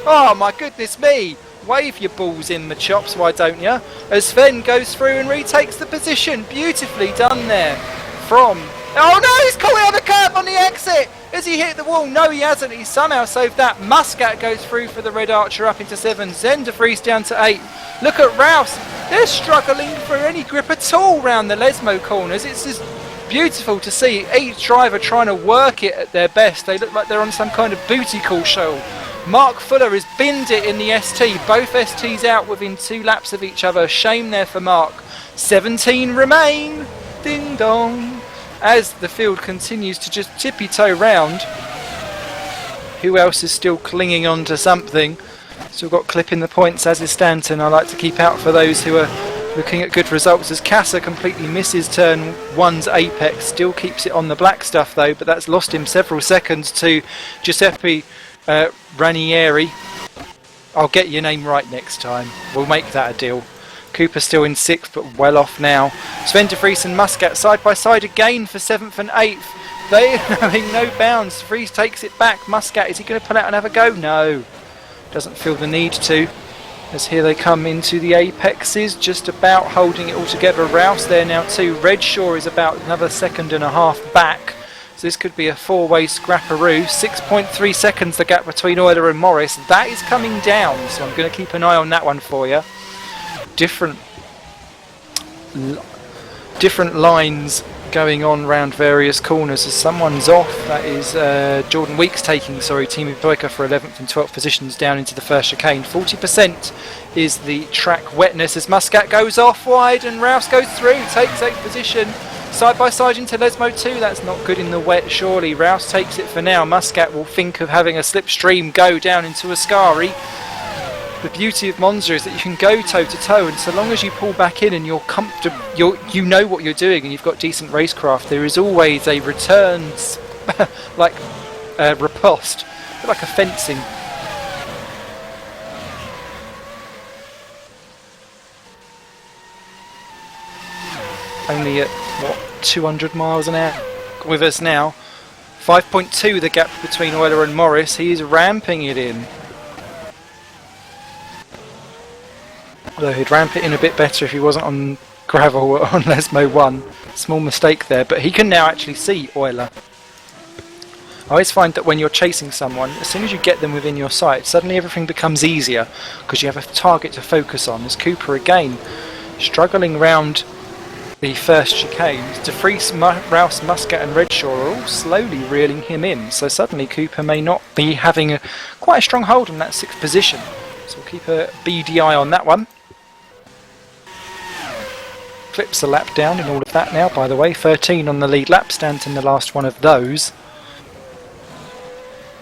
Oh my goodness me! Wave your balls in the chops, why don't you? As Sven goes through and retakes the position. Beautifully done there from... Oh no, he's caught it on the curb on the exit! Has he hit the wall? No, he hasn't. He somehow saved that. Muscat goes through for the Red Archer up into 7. Zen de Vries down to 8. Look at Rouse. They're struggling for any grip at all round the Lesmo corners. It's just beautiful to see each driver trying to work it at their best. They look like they're on some kind of booty call show. Mark Fuller has binned it in the ST. Both STs out within 2 laps of each other. Shame there for Mark. 17 remain. Ding dong. As the field continues to just tippy-toe round. Who else is still clinging on to something? Still got Clip in the points, as is Stanton. I like to keep out for those who are looking at good results, as Casa completely misses turn 1's apex. Still keeps it on the black stuff though, but that's lost him several seconds to Giuseppe Ranieri. I'll get your name right next time. We'll make that a deal. Cooper still in 6th, but well off now. Sven de Vries and Muscat side by side again for 7th and 8th. They are having no bounds. De Vries takes it back. Muscat, is he going to pull out and have a go? No. Doesn't feel the need to. As here they come into the apexes, just about holding it all together. Rouse there now too. Redshaw is about another 1.5 seconds back. So this could be a 4-way scrapperoo. 6.3 seconds the gap between Euler and Morris. That is coming down, so I'm going to keep an eye on that one for you. Different lines going on round various corners as someone's off. That is Jordan Weeks taking, Team Toika for 11th and 12th positions down into the first chicane. 40% is the track wetness as Muscat goes off wide and Rouse goes through, takes 8th position. Side by side into Lesmo 2, that's not good in the wet surely. Rouse takes it for now. Muscat will think of having a slipstream go down into Ascari. The beauty of Monza is that you can go toe to toe, and so long as you pull back in and you're comfortable, you know what you're doing and you've got decent racecraft, there is always a return like riposte, like a fencing. Only at what, 200 miles an hour with us now. 5.2 the gap between Euler and Morris. He is ramping it in. Although he'd ramp it in a bit better if he wasn't on gravel on Lesmo 1. Small mistake there, but he can now actually see Euler. I always find that when you're chasing someone, as soon as you get them within your sight, suddenly everything becomes easier because you have a target to focus on. As Cooper again struggling round the first chicanes, De Vries, Rouse, Muscat and Redshaw are all slowly reeling him in, so suddenly Cooper may not be having quite a strong hold on that 6th position. So we'll keep a beady eye on that one. Clips a lap down in all of that now, by the way. 13 on the lead lap, Stanton the last one of those.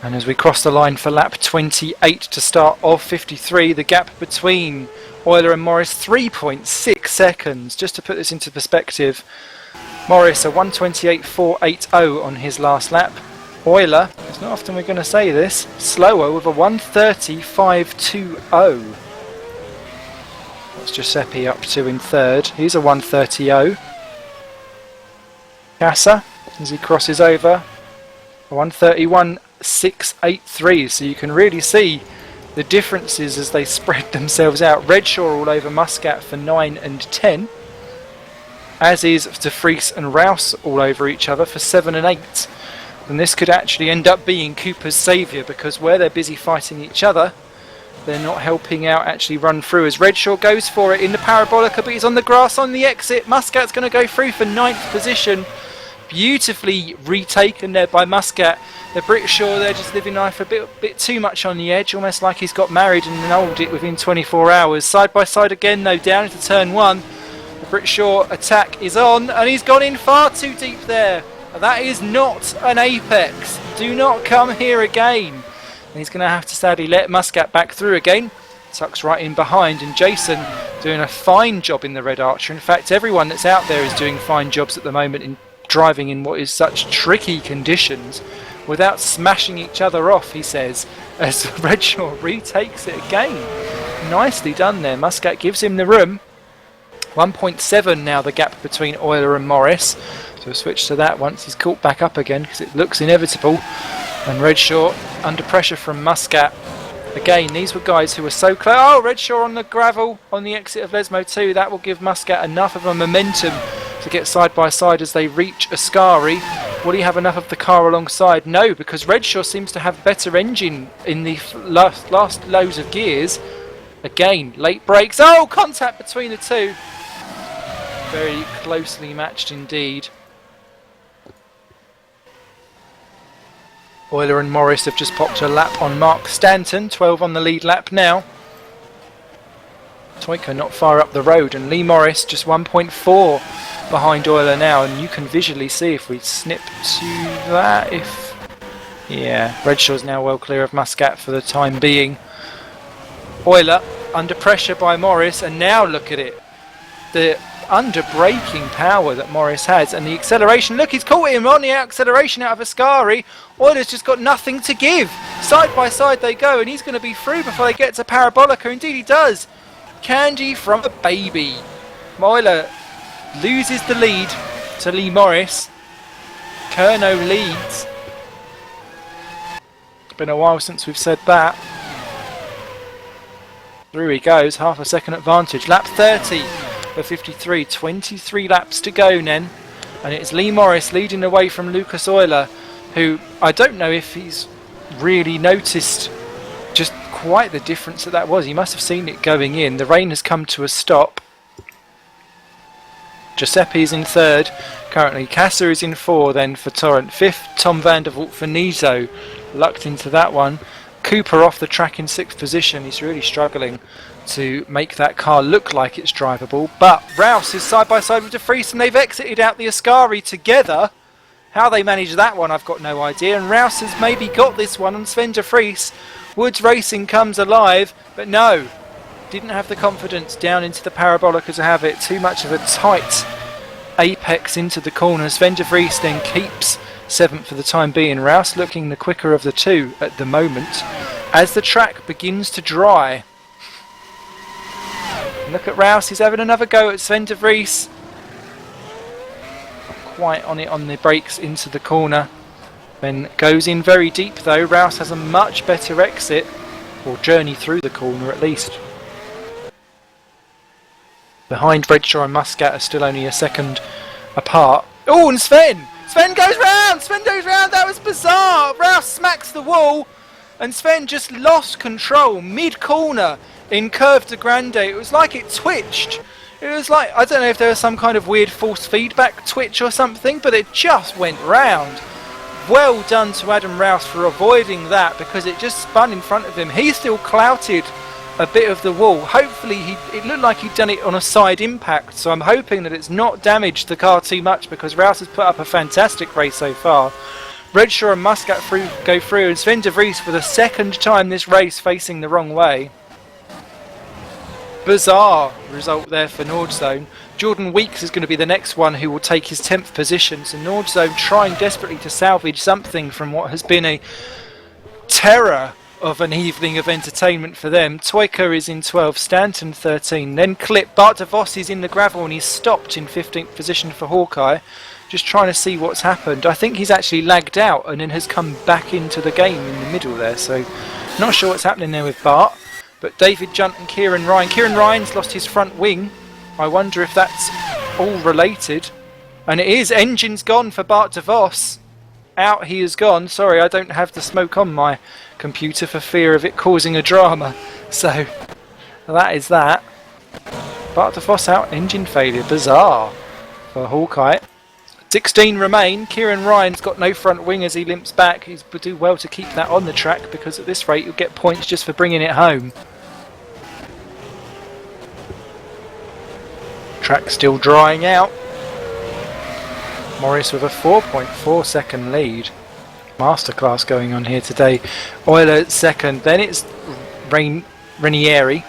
And as we cross the line for lap 28 to start of 53, the gap between Euler and Morris 3.6 seconds. Just to put this into perspective, Morris a 1:28.480 on his last lap. Euler, it's not often we're going to say this, slower with a 1:30.520. What's Giuseppe up to in third? He's a 1:30.0. Casa, as he crosses over, a 1:31.683. So you can really see the differences as they spread themselves out. Redshaw all over Muscat for 9 and 10, as is De Vries and Rouse all over each other for 7 and 8. And this could actually end up being Cooper's saviour, because where they're busy fighting each other, they're not helping out actually run through. As Redshaw goes for it in the Parabolica, but he's on the grass on the exit. Muscat's going to go through for 9th position. Beautifully retaken there by Muscat. The Brickshaw, they're just living life a bit too much on the edge, almost like he's got married and annulled it within 24 hours. Side by side again though, down into turn 1. The Brickshaw attack is on, and he's gone in far too deep there. That is not an apex. Do not come here again. And he's going to have to sadly let Muscat back through again. Tucks right in behind, and Jason doing a fine job in the Red Archer. In fact, everyone that's out there is doing fine jobs at the moment in driving in what is such tricky conditions without smashing each other off, he says, as Redshaw retakes it again. Nicely done there. Muscat gives him the room. 1.7 now the gap between Euler and Morris. So we'll switch to that once he's caught back up again, because it looks inevitable. And Redshaw under pressure from Muscat. Again, these were guys who were so close. Oh, Redshaw on the gravel on the exit of Lesmo 2. That will give Muscat enough of a momentum to get side by side as they reach Ascari. Will he have enough of the car alongside? No, because Redshaw seems to have better engine in the last loads of gears. Again, late brakes. Oh, contact between the two. Very closely matched indeed. Euler and Morris have just popped a lap on Mark Stanton. 12 on the lead lap now. Toyko not far up the road, and Lee Morris just 1.4 behind Euler now, and you can visually see if we snip to that, yeah, Redshaw's now well clear of Muscat for the time being. Euler under pressure by Morris, and now look at it, the under braking power that Morris has, and the acceleration. Look, he's caught him on the acceleration out of Ascari. Euler's just got nothing to give. Side by side they go, and he's going to be through before they get to Parabolica. Indeed he does. Candy from a baby. Euler loses the lead to Lee Morris. Kerno leads. It's been a while since we've said that. Through he goes, half a second advantage. Lap 30 for 53, 23 laps to go then. And it's Lee Morris leading away from Lucas Euler, who I don't know if he's really noticed just quite the difference that was. He must have seen it going in. The rain has come to a stop. Giuseppe's in third currently. Casa is in 4 then for Torrent. 5th, Tom van der Voort for Nizo. Lucked into that one. Cooper off the track in 6th position. He's really struggling to make that car look like it's drivable. But Rouse is side by side with De Vries, and they've exited out the Ascari together. How they managed that one, I've got no idea. And Rouse has maybe got this one on Sven De Vries. Woods Racing comes alive, but no, didn't have the confidence down into the Parabolica to have it. Too much of a tight apex into the corner. Sven De Vries then keeps 7th for the time being. Rouse looking the quicker of the two at the moment as the track begins to dry. Look at Rouse, he's having another go at Sven De Vries. Not quite on it on the brakes into the corner. Then goes in very deep though. Rouse has a much better exit, or journey through the corner at least. Behind Bradshaw and Muscat are still only a second apart. Oh, and Sven! Sven goes round! Sven goes round! That was bizarre! Rouse smacks the wall, and Sven just lost control mid-corner in Curve de Grande. It was like it twitched. It was like, I don't know if there was some kind of weird force feedback twitch or something, but it just went round. Well done to Adam Rouse for avoiding that, because it just spun in front of him. He still clouted a bit of the wall. Hopefully it looked like he'd done it on a side impact, so I'm hoping that it's not damaged the car too much, because Rouse has put up a fantastic race so far. Redshaw and Muscat go through, and Sven de Vries for the second time this race facing the wrong way. Bizarre result there for Nordzone. Jordan Weeks is going to be the next one who will take his 10th position. So Nordzone trying desperately to salvage something from what has been a terror of an evening of entertainment for them. Toyka is in 12, Stanton 13, then Clip. Bart de Vos is in the gravel and he's stopped in 15th position for Hawkeye. Just trying to see what's happened. I think he's actually lagged out and then has come back into the game in the middle there. So not sure what's happening there with Bart. But David Junt and Kieran Ryan. Kieran Ryan's lost his front wing. I wonder if that's all related. And it is. Engine's gone for Bart de Vos. Out he has gone. Sorry, I don't have the smoke on my computer for fear of it causing a drama. So, that is that. Bart de Vos out. Engine failure. Bizarre for Hawkeye. 16 remain. Kieran Ryan's got no front wing as he limps back. He's would do well to keep that on the track, because at this rate you'll get points just for bringing it home. Track still drying out. Morris with a 4.4 second lead. Masterclass going on here today. Euler second, then it's Ranieri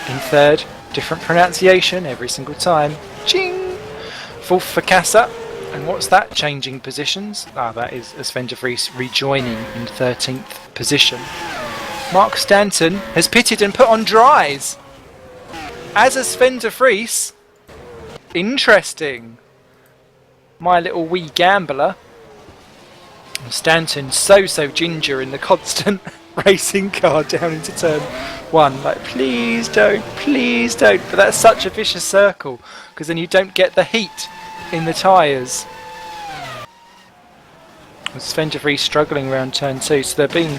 in third. Different pronunciation every single time. Ching! Fourth for Casa. And what's that, changing positions? Ah, that is Sven de Vries rejoining in 13th position. Mark Stanton has pitted and put on dries. As a Sven de Vries. Interesting. My little wee gambler. And Stanton so ginger in the constant racing car down into turn 1. Like, please don't, please don't. But that's such a vicious circle, because then you don't get the heat in the tyres. Sven de Vries struggling around turn 2, so they're being...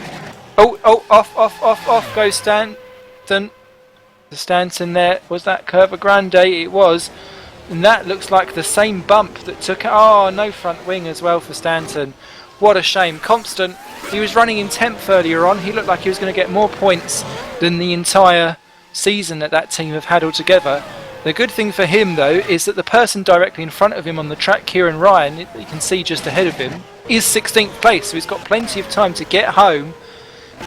off goes Stanton. The Stanton there, was that Curva Grande? It was. And that looks like the same bump that took... Oh, no front wing as well for Stanton. What a shame. Constant, he was running in 10th earlier on. He looked like he was going to get more points than the entire season that team have had altogether. The good thing for him, though, is that the person directly in front of him on the track, Kieran Ryan, you can see just ahead of him, is 16th place. So he's got plenty of time to get home,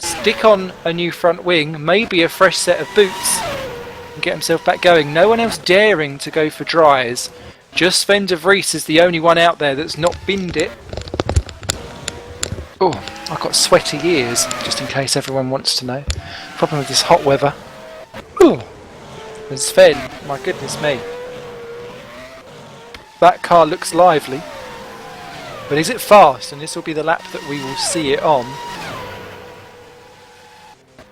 stick on a new front wing, maybe a fresh set of boots, and get himself back going. No one else daring to go for dries. Just Sven de Vries is the only one out there that's not binned it. Oh, I've got sweaty ears, just in case everyone wants to know. Problem with this hot weather. Ooh. And Sven, my goodness me. That car looks lively. But is it fast? And this will be the lap that we will see it on.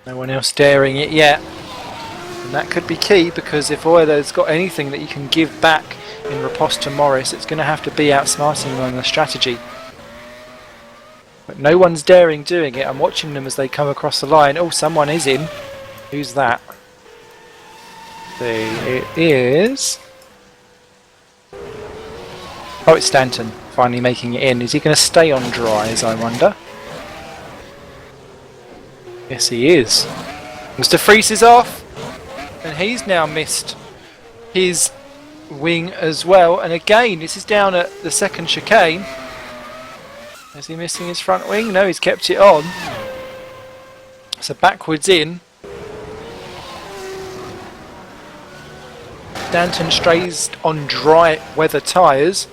No one else daring it yet. And that could be key, because if Euler's got anything that he can give back in riposte to Morris, it's going to have to be outsmarting him on the strategy. But no one's daring doing it. I'm watching them as they come across the line. Oh, someone is in. Who's that? It is... Oh, it's Stanton finally making it in. Is he going to stay on dries, I wonder? Yes, he is. Mr. Vries is off, and he's now missed his wing as well. And again, this is down at the second chicane. Is he missing his front wing? No, he's kept it on. So backwards in. Stanton strays on dry weather tyres.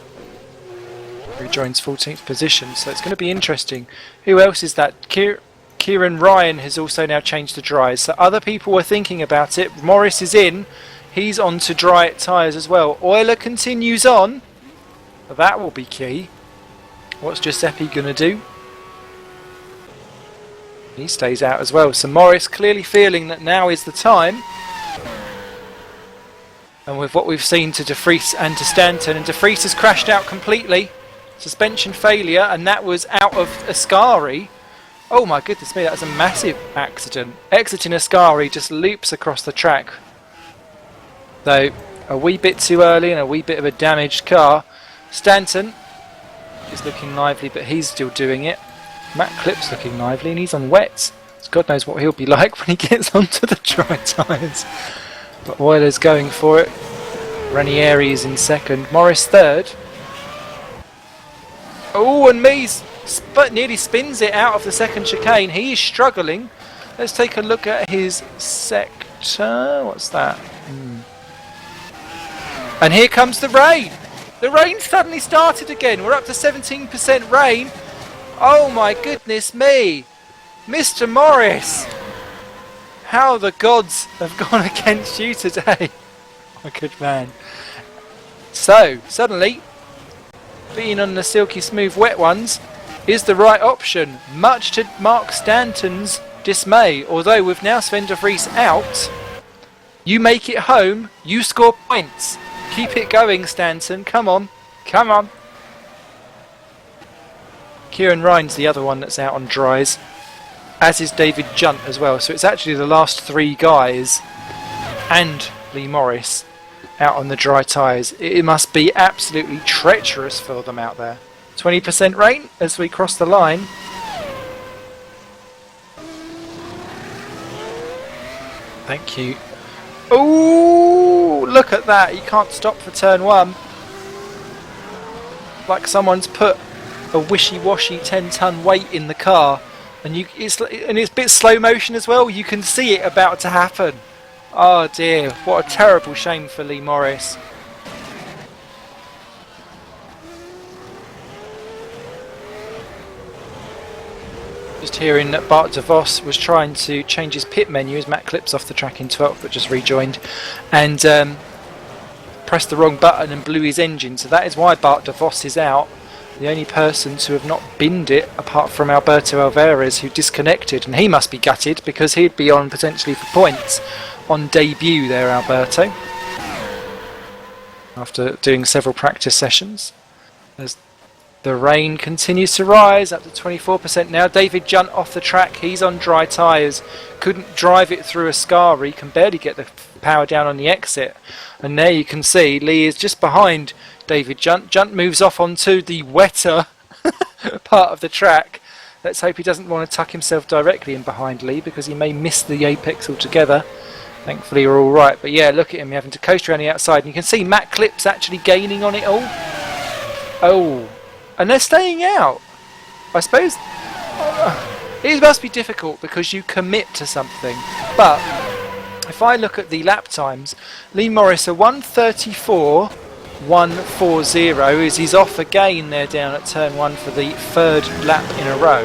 Rejoins 14th position, so it's going to be interesting. Who else is that? Kieran Ryan has also now changed to dries, so other people were thinking about it. Morris is in. He's on to dry tyres as well. Euler continues on. That will be key. What's Giuseppe going to do? He stays out as well. So Morris clearly feeling that now is the time. And with what we've seen to De Vries and to Stanton, and De Vries has crashed out completely. Suspension failure, and that was out of Ascari. Oh my goodness me, that was a massive accident. Exiting Ascari just loops across the track. Though a wee bit too early and a wee bit of a damaged car. Stanton is looking lively, but he's still doing it. Matt Clip's looking lively, and he's on wets. So God knows what he'll be like when he gets onto the dry tyres. But Euler's going for it. Ranieri is in second. Morris third. Oh, and Mies nearly spins it out of the second chicane. He is struggling. Let's take a look at his sector. What's that? And here comes the rain. The rain suddenly started again. We're up to 17% rain. Oh my goodness me. Mr. Morris. How the gods have gone against you today. My good man. So, suddenly, being on the silky smooth wet ones is the right option, much to Mark Stanton's dismay. Although with now Sven de Vries out, you make it home, you score points. Keep it going, Stanton. Come on. Come on. Kieran Ryan's the other one that's out on dries, as is David Junt as well. So it's actually the last three guys and Lee Morris out on the dry tyres. It must be absolutely treacherous for them out there. 20% rain as we cross the line. Thank you. Oh, look at that. You can't stop for turn one. Like someone's put a wishy-washy 10-ton weight in the car. And it's a bit slow motion as well. You can see it about to happen. Oh dear, what a terrible shame for Lee Morris. Just hearing that Bart de Vos was trying to change his pit menu as Matt Clip's off the track in 12th, but just rejoined, and pressed the wrong button and blew his engine. So that is why Bart de Vos is out. The only person to have not binned it, apart from Alberto Alvarez, who disconnected, and he must be gutted because he'd be on potentially for points on debut there, Alberto, after doing several practice sessions. As the rain continues to rise, up to 24% now. David Junt off the track, he's on dry tyres, couldn't drive it through Ascari, can barely get the power down on the exit. And there you can see Lee is just behind David Junt. Junt moves off onto the wetter part of the track. Let's hope he doesn't want to tuck himself directly in behind Lee, because he may miss the apex altogether. Thankfully we're all right, but yeah, look at him having to coast around the outside, and you can see Matt Clip's actually gaining on it all. Oh, and they're staying out. I suppose it must be difficult because you commit to something. But if I look at the lap times, Lee Morris a 1:34. 1:40 as he's off again there down at turn 1 for the third lap in a row.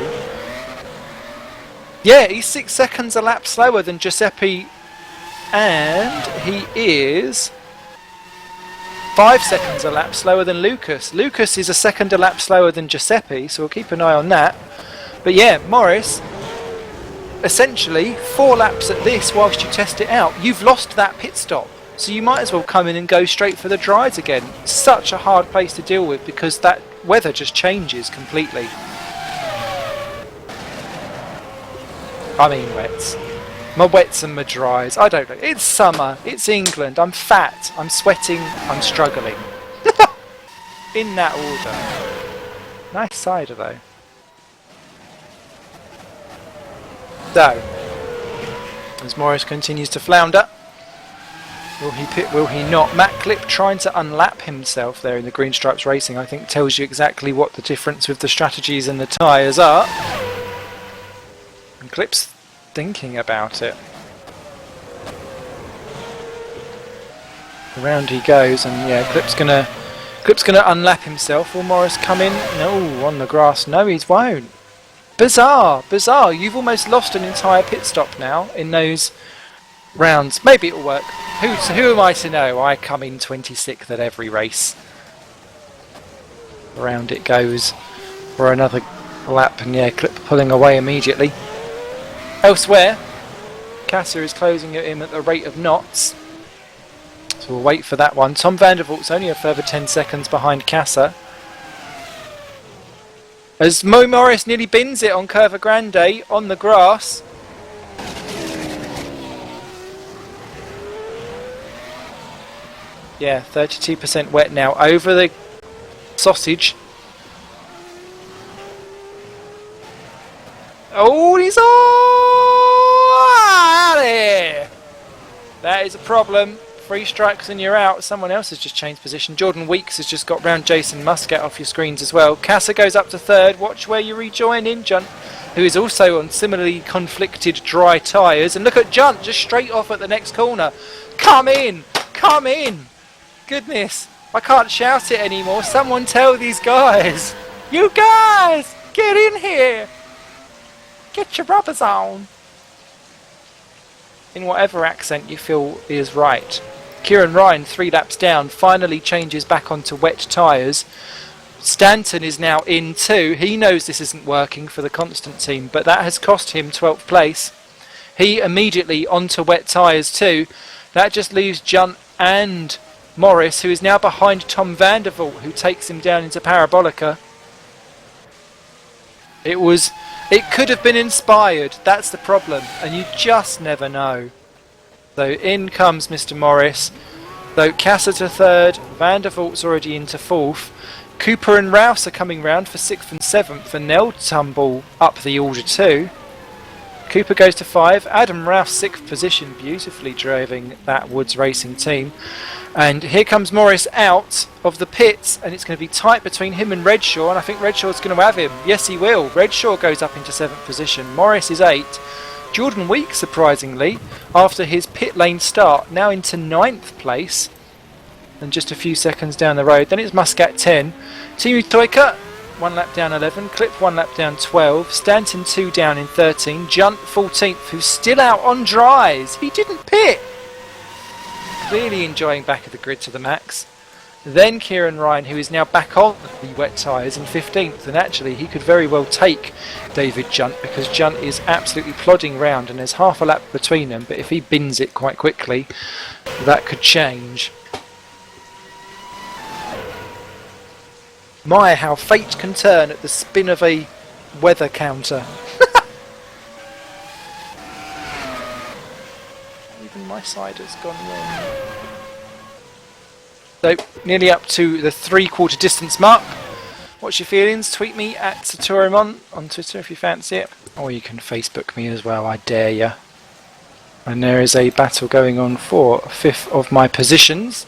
Yeah, he's 6 seconds a lap slower than Giuseppe, and he is 5 seconds a lap slower than Lucas. Lucas is a second a lap slower than Giuseppe, so we'll keep an eye on that. But yeah, Morris, essentially 4 laps at this whilst you test it out. You've lost that pit stop. So you might as well come in and go straight for the dries again. Such a hard place to deal with because that weather just changes completely. I mean wets. My wets and my dries. I don't know. It's summer. It's England. I'm fat. I'm sweating. I'm struggling. In that order. Nice cider though. So, as Morris continues to flounder, will he pit, will he not? Matt Clip trying to unlap himself there in the Green Stripes Racing, I think tells you exactly what the difference with the strategies and the tyres are. And Clip's thinking about it. Around he goes, and yeah, Clip's gonna unlap himself. Will Morris come in? No, on the grass. No, he won't. Bizarre, bizarre. You've almost lost an entire pit stop now in those rounds. Maybe it'll work. Who am I to know? I come in 26th at every race. Around it goes for another lap, and yeah, Clip pulling away immediately. Elsewhere, Kasser is closing at him at the rate of knots. So we'll wait for that one. Tom Vandervalt's only a further 10 seconds behind Kasser. As Mo Morris nearly bins it on Curva Grande on the grass. Yeah, 32% wet now over the sausage. Oh, he's all out of here. That is a problem. 3 strikes and you're out. Someone else has just changed position. Jordan Weeks has just got round Jason Muscat off your screens as well. Kasser goes up to 3rd. Watch where you rejoin in, Junt, who is also on similarly conflicted dry tyres. And look at Junt just straight off at the next corner. Come in! Come in! Goodness, I can't shout it anymore. Someone tell these guys. You guys! Get in here! Get your rubbers on! In whatever accent you feel is right. Kieran Ryan, 3 laps down, finally changes back onto wet tyres. Stanton is now in too. He knows this isn't working for the Constant team, but that has cost him 12th place. He immediately onto wet tyres too. That just leaves Junt and Morris, who is now behind Tom Vandervault, who takes him down into Parabolica. It could have been inspired, that's the problem, and you just never know. So in comes Mr. Morris, though Kasser to 3rd, Vandervalt's already into 4th. Cooper and Rouse are coming round for 6th and 7th, and they'll tumble up the order too. Cooper goes to 5, Adam Rouse 6th position, beautifully driving that Woods Racing team. And here comes Morris out of the pits, and it's going to be tight between him and Redshaw, and I think Redshaw's going to have him. Yes, he will. Redshaw goes up into 7th position. Morris is 8th. Jordan Weeks, surprisingly, after his pit lane start, now into 9th place, and just a few seconds down the road. Then it's Muscat 10. Timu Toika, 1 lap down 11. Clip 1 lap down 12. Stanton 2 down in 13. Junt 14th, who's still out on dries. He didn't pit. Clearly enjoying back of the grid to the max. Then Kieran Ryan, who is now back on the wet tyres in 15th, and actually he could very well take David Junt, because Junt is absolutely plodding round and there's half a lap between them, but if he bins it quite quickly, that could change. My, how fate can turn at the spin of a weather counter. Even my side has gone wrong. So, nearly up to the 3/4 distance mark. What's your feelings? Tweet me at Saturomon on Twitter if you fancy it. Or you can Facebook me as well, I dare ya. And there is a battle going on for 5th of my positions.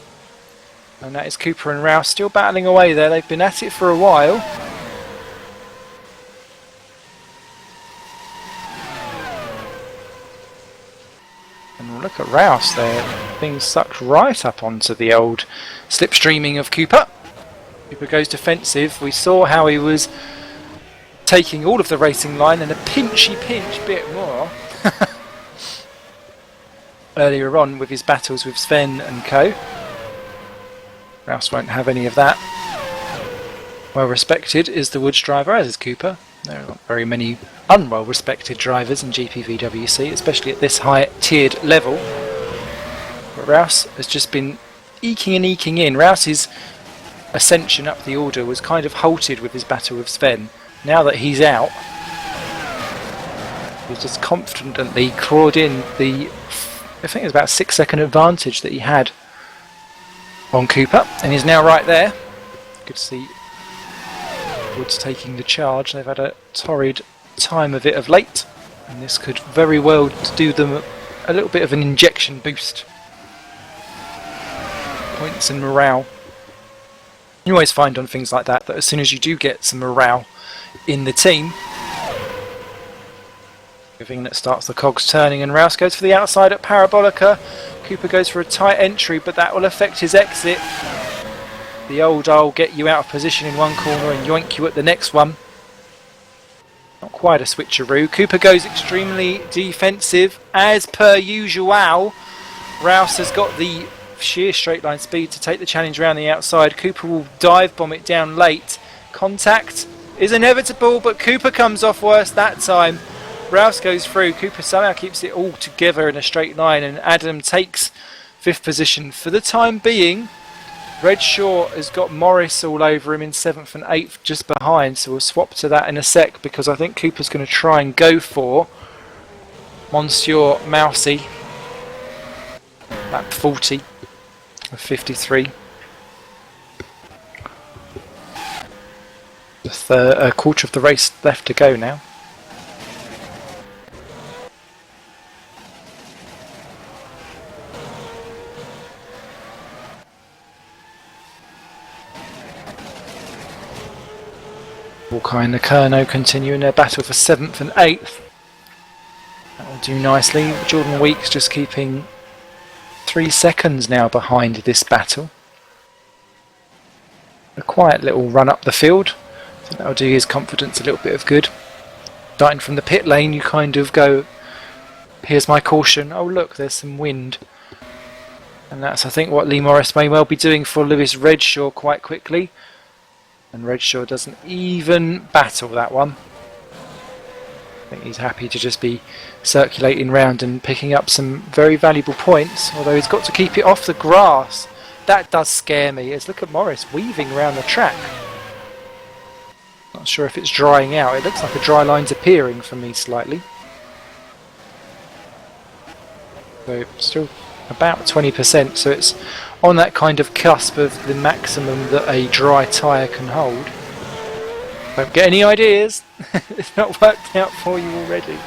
And that is Cooper and Rouse still battling away there. They've been at it for a while. And look at Rouse there, being sucked right up onto the old slipstreaming of Cooper. Cooper goes defensive. We saw how he was taking all of the racing line and a pinchy pinch bit more earlier on with his battles with Sven and co. Rouse won't have any of that. Well respected is the Woods driver, as is Cooper. There are not very many unwell respected drivers in GPVWC, especially at this high tiered level. But Rouse has just been eking and eking in. Rouse's ascension up the order was kind of halted with his battle with Sven. Now that he's out, he's just confidently clawed in the, I think it was about 6-second advantage that he had on Cooper, and he's now right there. Good to see Woods taking the charge. They've had a torrid time of it of late, and this could very well do them a little bit of an injection boost. Points and morale. You always find on things like that as soon as you do get some morale in the team, the thing that starts the cogs turning, and Rouse goes for the outside at Parabolica. Cooper goes for a tight entry, but that will affect his exit. The old I'll get you out of position in one corner and yoink you at the next one. Not quite a switcheroo. Cooper goes extremely defensive, as per usual. Rouse has got the sheer straight line speed to take the challenge around the outside. Cooper will dive bomb it down late. Contact is inevitable, but Cooper comes off worse that time. Rouse goes through. Cooper somehow keeps it all together in a straight line, and Adam takes 5th position for the time being. Redshaw has got Morris all over him in 7th and 8th just behind, so we'll swap to that in a sec because I think Cooper's going to try and go for Monsieur Mousy. Lap 40 of 53. A quarter of the race left to go now. Walker and Nakerno continue in their battle for 7th and 8th. That will do nicely. Jordan Weeks just keeping 3 seconds now behind this battle. A quiet little run up the field. I think that will do his confidence a little bit of good. Starting from the pit lane, you kind of go, here's my caution. Oh look, there's some wind. And that's, I think, what Lee Morris may well be doing for Lewis Redshaw quite quickly. And Redshaw doesn't even battle that one. I think he's happy to just be circulating round and picking up some very valuable points, although he's got to keep it off the grass. That does scare me, as look at Morris weaving around the track. Not sure if it's drying out. It looks like a dry line's appearing for me slightly. So still about 20%, so it's on that kind of cusp of the maximum that a dry tyre can hold. Don't get any ideas. It's not worked out for you already.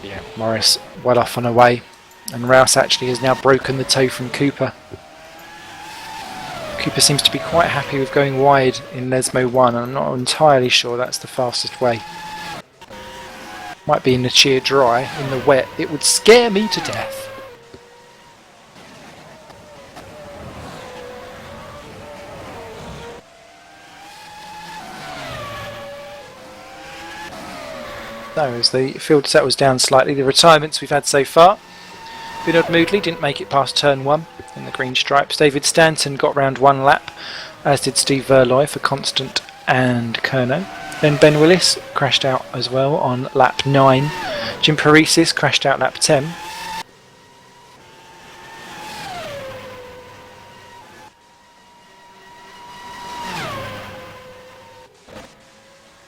Yeah, Morris well off and away, and Rouse actually has now broken the toe from Cooper. Cooper seems to be quite happy with going wide in Lesmo 1, and I'm not entirely sure that's the fastest way. Might be in the sheer dry, in the wet. It would scare me to death. So as the field settles down slightly, the retirements we've had so far. Vinod Moodley didn't make it past turn 1 in the green stripes. David Stanton got round 1 lap, as did Steve Verloy for Constant and Kerno. Then Ben Willis crashed out as well on lap 9. Jim Paresis crashed out lap 10.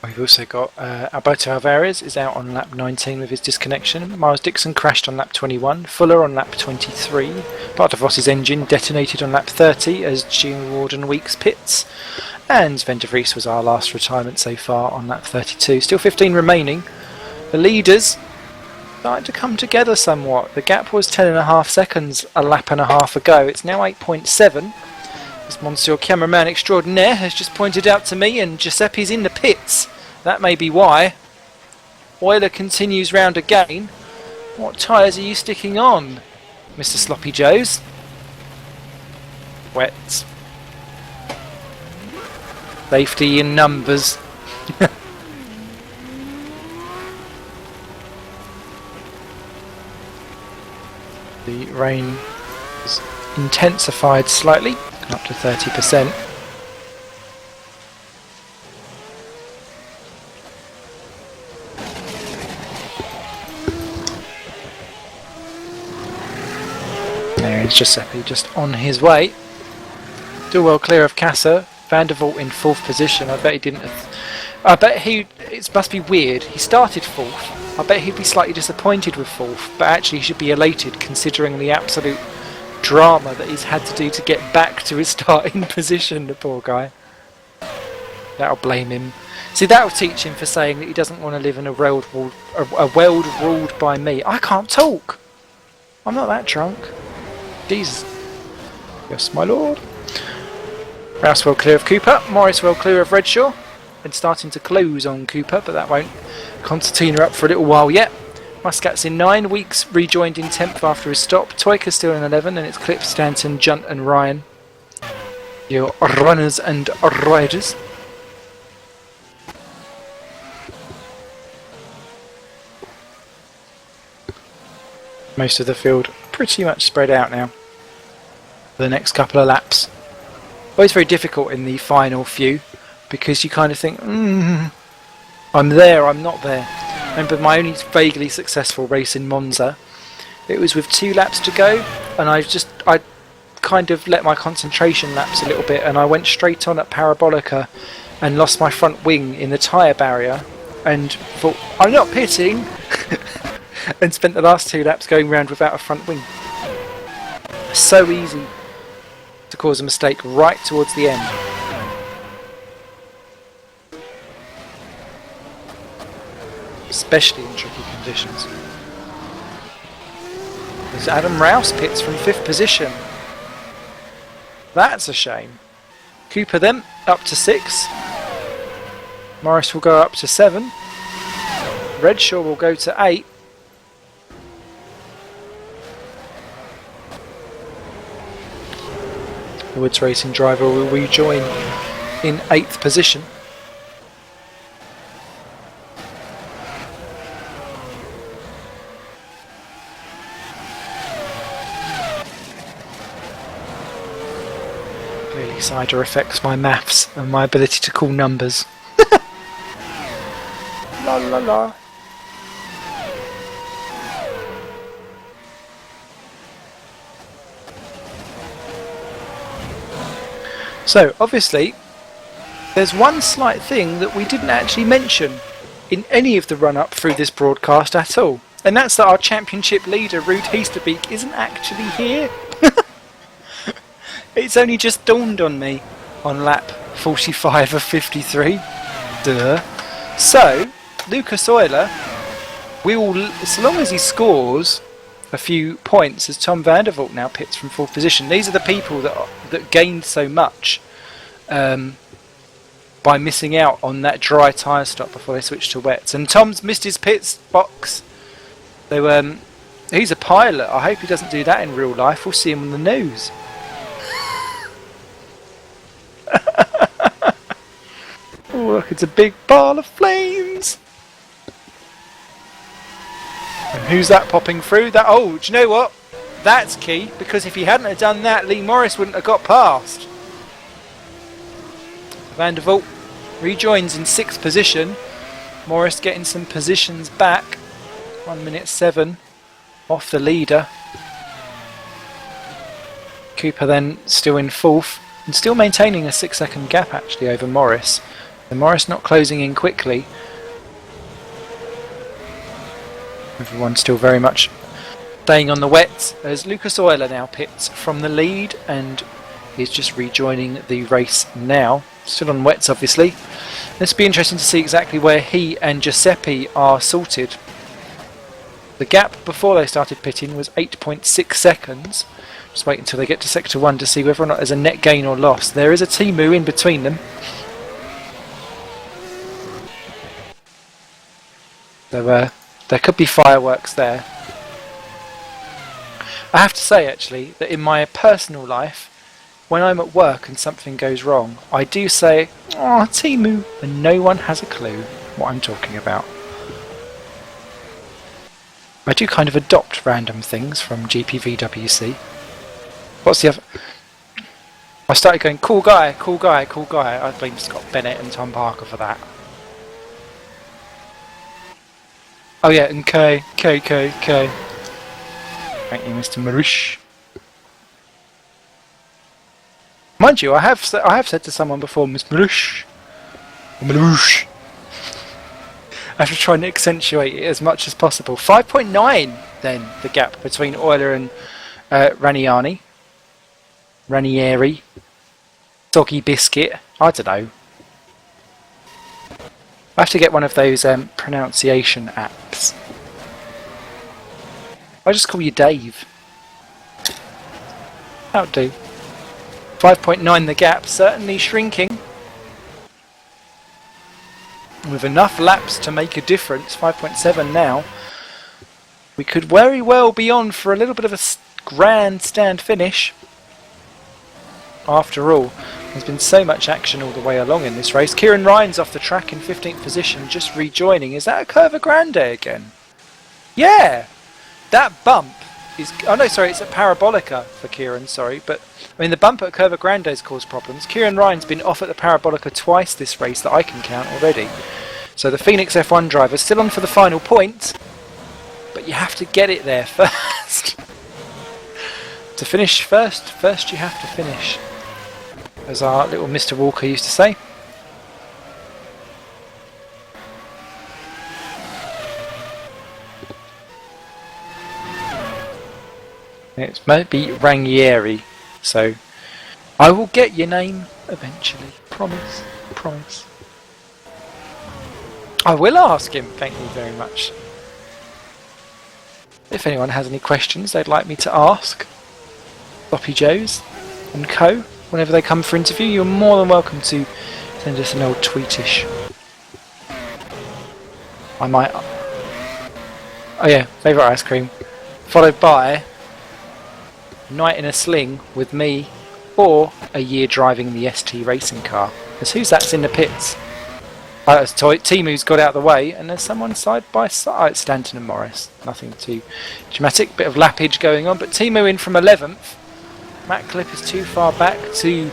We've also got Alberto Alvarez is out on lap 19 with his disconnection. Miles Dixon crashed on lap 21. Fuller on lap 23. Part of Ross's engine detonated on lap 30 as Jim Warden Weeks pits. And Sven de Vries was our last retirement so far on lap 32. Still 15 remaining. The leaders starting to come together somewhat. The gap was 10.5 seconds a lap and a half ago. It's now 8.7. As Monsieur Cameraman Extraordinaire has just pointed out to me, and Giuseppe's in the pits. That may be why. Euler continues round again. What tyres are you sticking on, Mr. Sloppy Joes? Wet. Safety in numbers. The rain is intensified slightly, up to 30%. There is Giuseppe just on his way. Still well clear of Casa. Van der Vault in 4th position. I bet he didn't. I bet he. It must be weird. He started 4th. I bet he'd be slightly disappointed with 4th, but actually he should be elated considering the absolute drama that he's had to do to get back to his starting position. The poor guy. That'll blame him. See, that'll teach him for saying that he doesn't want to live in a world ruled by me. I can't talk. I'm not that drunk. Jesus. Yes, my lord. Rouse well clear of Cooper. Morris well clear of Redshaw. Been starting to close on Cooper, but that won't concertina up for a little while yet. Muscat's in 9. Weeks rejoined in 10th after his stop. Toyka's still in 11, and it's Clip, Stanton, Junt and Ryan. Your runners and riders. Most of the field pretty much spread out now for the next couple of laps. Always very difficult in the final few because you kind of think, I'm there, I'm not there. I remember my only vaguely successful race in Monza. It was with 2 laps to go, and I kind of let my concentration lapse a little bit, and I went straight on at Parabolica and lost my front wing in the tyre barrier, and thought, I'm not pitting, and spent the last 2 laps going round without a front wing. So easy to cause a mistake right towards the end. Especially in tricky conditions. As Adam Rouse pits from 5th position. That's a shame. Cooper then up to 6. Morris will go up to 7. Redshaw will go to 8. The Woods Racing driver will rejoin in 8th position. Clearly cider affects my maths and my ability to call numbers. La la la. So, obviously, there's one slight thing that we didn't actually mention in any of the run-up through this broadcast at all. And that's that our championship leader, Ruud Heesterbeek, isn't actually here. It's only just dawned on me on lap 45 of 53. Duh. So, Lucas Euler, so long as he scores a few points, as Tom van der Voort now pits from 4th position. These are the people that gained so much by missing out on that dry tyre stop before they switched to wets. And Tom's missed his pits box. So he's a pilot. I hope he doesn't do that in real life. We'll see him on the news. Oh, look, it's a big ball of flames. And who's that popping through? Oh, do you know what? That's key, because if he hadn't have done that, Lee Morris wouldn't have got past. Van der Voort rejoins in 6th position. Morris getting some positions back. 1:07 off the leader. Cooper then still in 4th and still maintaining a 6-second gap actually over Morris. And Morris not closing in quickly. Everyone still very much staying on the wets as Lucas Euler now pits from the lead and is just rejoining the race now. Still on wets obviously. This will be interesting to see exactly where he and Giuseppe are sorted. The gap before they started pitting was 8.6 seconds. Just wait until they get to sector 1 to see whether or not there's a net gain or loss. There is a Timu in between them. So there could be fireworks there. I have to say actually that in my personal life, when I'm at work and something goes wrong, I do say, "Oh, Timu," and no one has a clue what I'm talking about. I do kind of adopt random things from GPVWC. What's the other? I started going, cool guy, cool guy, cool guy. I blame Scott Bennett and Tom Parker for that. Oh yeah, and K. Thank you, Mr. Marush. Mind you, I have said to someone before, Miss Marush. Marush. I have to try and accentuate it as much as possible. 5.9 then, the gap between Euler and Ranieri. Soggy Biscuit. I don't know. I have to get one of those pronunciation apps. I'll just call you Dave. That'll do. 5.9 the gap, certainly shrinking. With enough laps to make a difference, 5.7 now. We could very well be on for a little bit of a grandstand finish. After all, there's been so much action all the way along in this race. Kieran Ryan's off the track in 15th position, just rejoining. Is that a Curva Grande again? Yeah! That bump is... Oh no, sorry, it's a Parabolica for Kieran, sorry. But, I mean, the bump at Curva Grande's caused problems. Kieran Ryan's been off at the Parabolica twice this race that I can count already. So the Phoenix F1 driver's still on for the final point, but you have to get it there first. To finish first you have to finish, as our little Mr. Walker used to say. It might be Rangieri, so I will get your name eventually. Promise, promise. I will ask him, thank you very much. If anyone has any questions they'd like me to ask Sloppy Joes and co, whenever they come for interview, you're more than welcome to send us an old tweetish. I might... Oh yeah, favourite ice cream. Followed by night in a sling with me, or a year driving the ST racing car. Because who's that's in the pits? Timu's got out of the way, and there's someone side by side. Oh, it's Stanton and Morris. Nothing too dramatic. Bit of lappage going on, but Timu in from 11th. Matt Clip is too far back to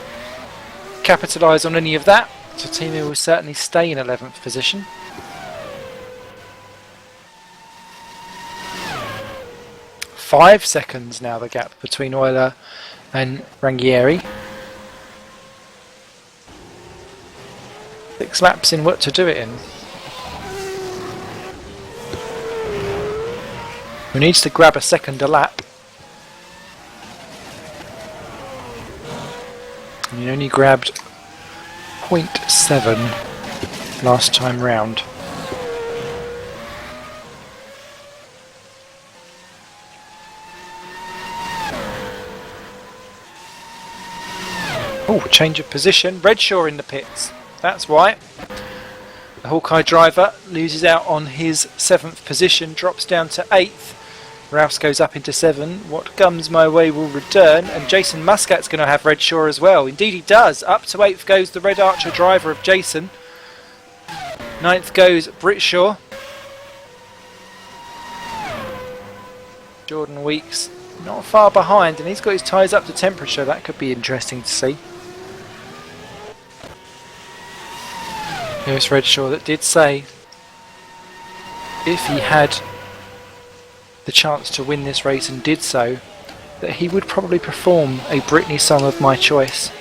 capitalise on any of that, so Timu will certainly stay in 11th position. Five seconds now the gap between Euler and Rangieri. 6 laps in what to do it in. Who needs to grab a second a lap. And he only grabbed 0.7 last time round. Oh, change of position. Redshaw in the pits. That's why. The Hawkeye driver loses out on his 7th position, drops down to 8th. Rouse goes up into 7. What comes my way will return, and Jason Muscat's going to have Redshaw as well. Indeed he does. Up to 8th goes the Red Archer driver of Jason. 9th goes Britshaw. Jordan Weeks not far behind, and he's got his tyres up to temperature. That could be interesting to see. Here's Redshaw that did say if he had the chance to win this race and did so, that he would probably perform a Britney song of my choice,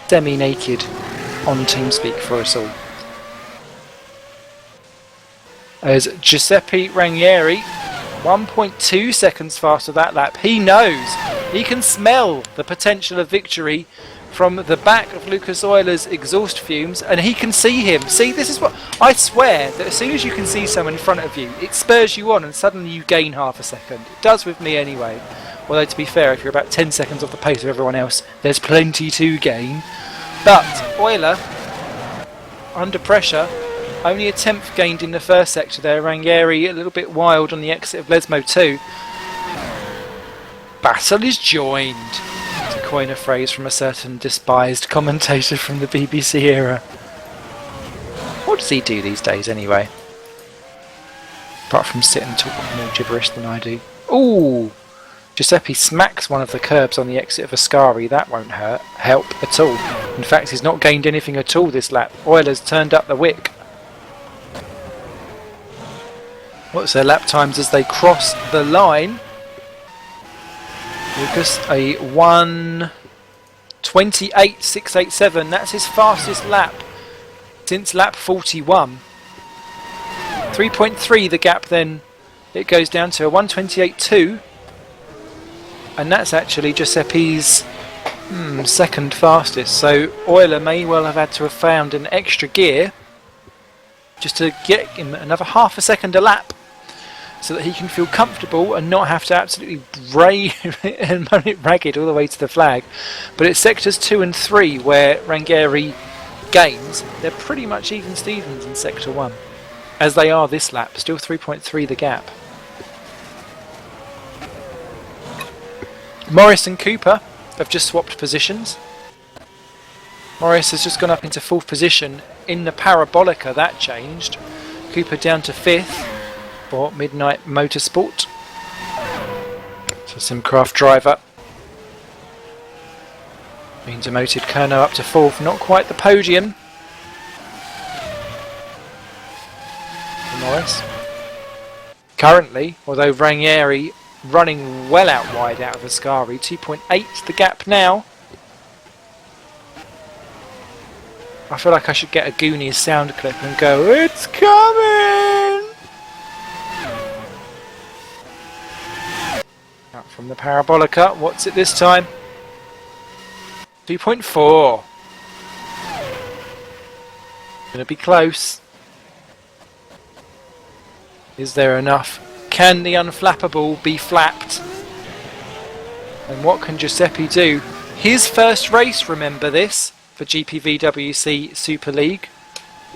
semi-naked, on TeamSpeak for us all. As Giuseppe Rangieri, 1.2 seconds faster that lap. He knows, he can smell the potential of victory from the back of Lucas Euler's exhaust fumes, and he can see him. See, this is what I swear, that as soon as you can see someone in front of you, it spurs you on and suddenly you gain half a second. It does with me anyway. Although to be fair, if you're about 10 seconds off the pace of everyone else, there's plenty to gain. But Euler, under pressure, only a 10th gained in the first sector there. Rangieri a little bit wild on the exit of Lesmo 2. Battle is joined, to coin a phrase from a certain despised commentator from the BBC era. What does he do these days anyway? Apart from sit and talk more gibberish than I do. Ooh! Giuseppe smacks one of the curbs on the exit of Ascari. That won't help at all. In fact, he's not gained anything at all this lap. Euler's turned up the wick. What's their lap times as they cross the line? Lucas, a 1:28.687. That's his fastest lap since lap 41. 3.3 the gap then. It goes down to a 1:28.2. And that's actually Giuseppe's second fastest. So Euler may well have had to have found an extra gear just to get him another half a second a lap, so that he can feel comfortable and not have to absolutely rave and run it ragged all the way to the flag. But it's sectors 2 and 3 where Rangieri gains. They're pretty much even Stevens in sector 1, as they are this lap. Still 3.3 the gap. Morris and Cooper have just swapped positions. Morris has just gone up into 4th position in the Parabolica. That changed. Cooper down to 5th for Midnight Motorsport. for Simcraft driver. Being demoted, Kerno up to 4th, not quite the podium. For Norris. Currently, although Ranieri running well out wide out of Ascari, 2.8 the gap now. I feel like I should get a Goonies sound clip and go, it's coming! Out from the Parabolica, what's it this time? 2.4. Gonna be close. Is there enough? Can the unflappable be flapped? And what can Giuseppe do? His first race, remember this, for GPVWC Super League.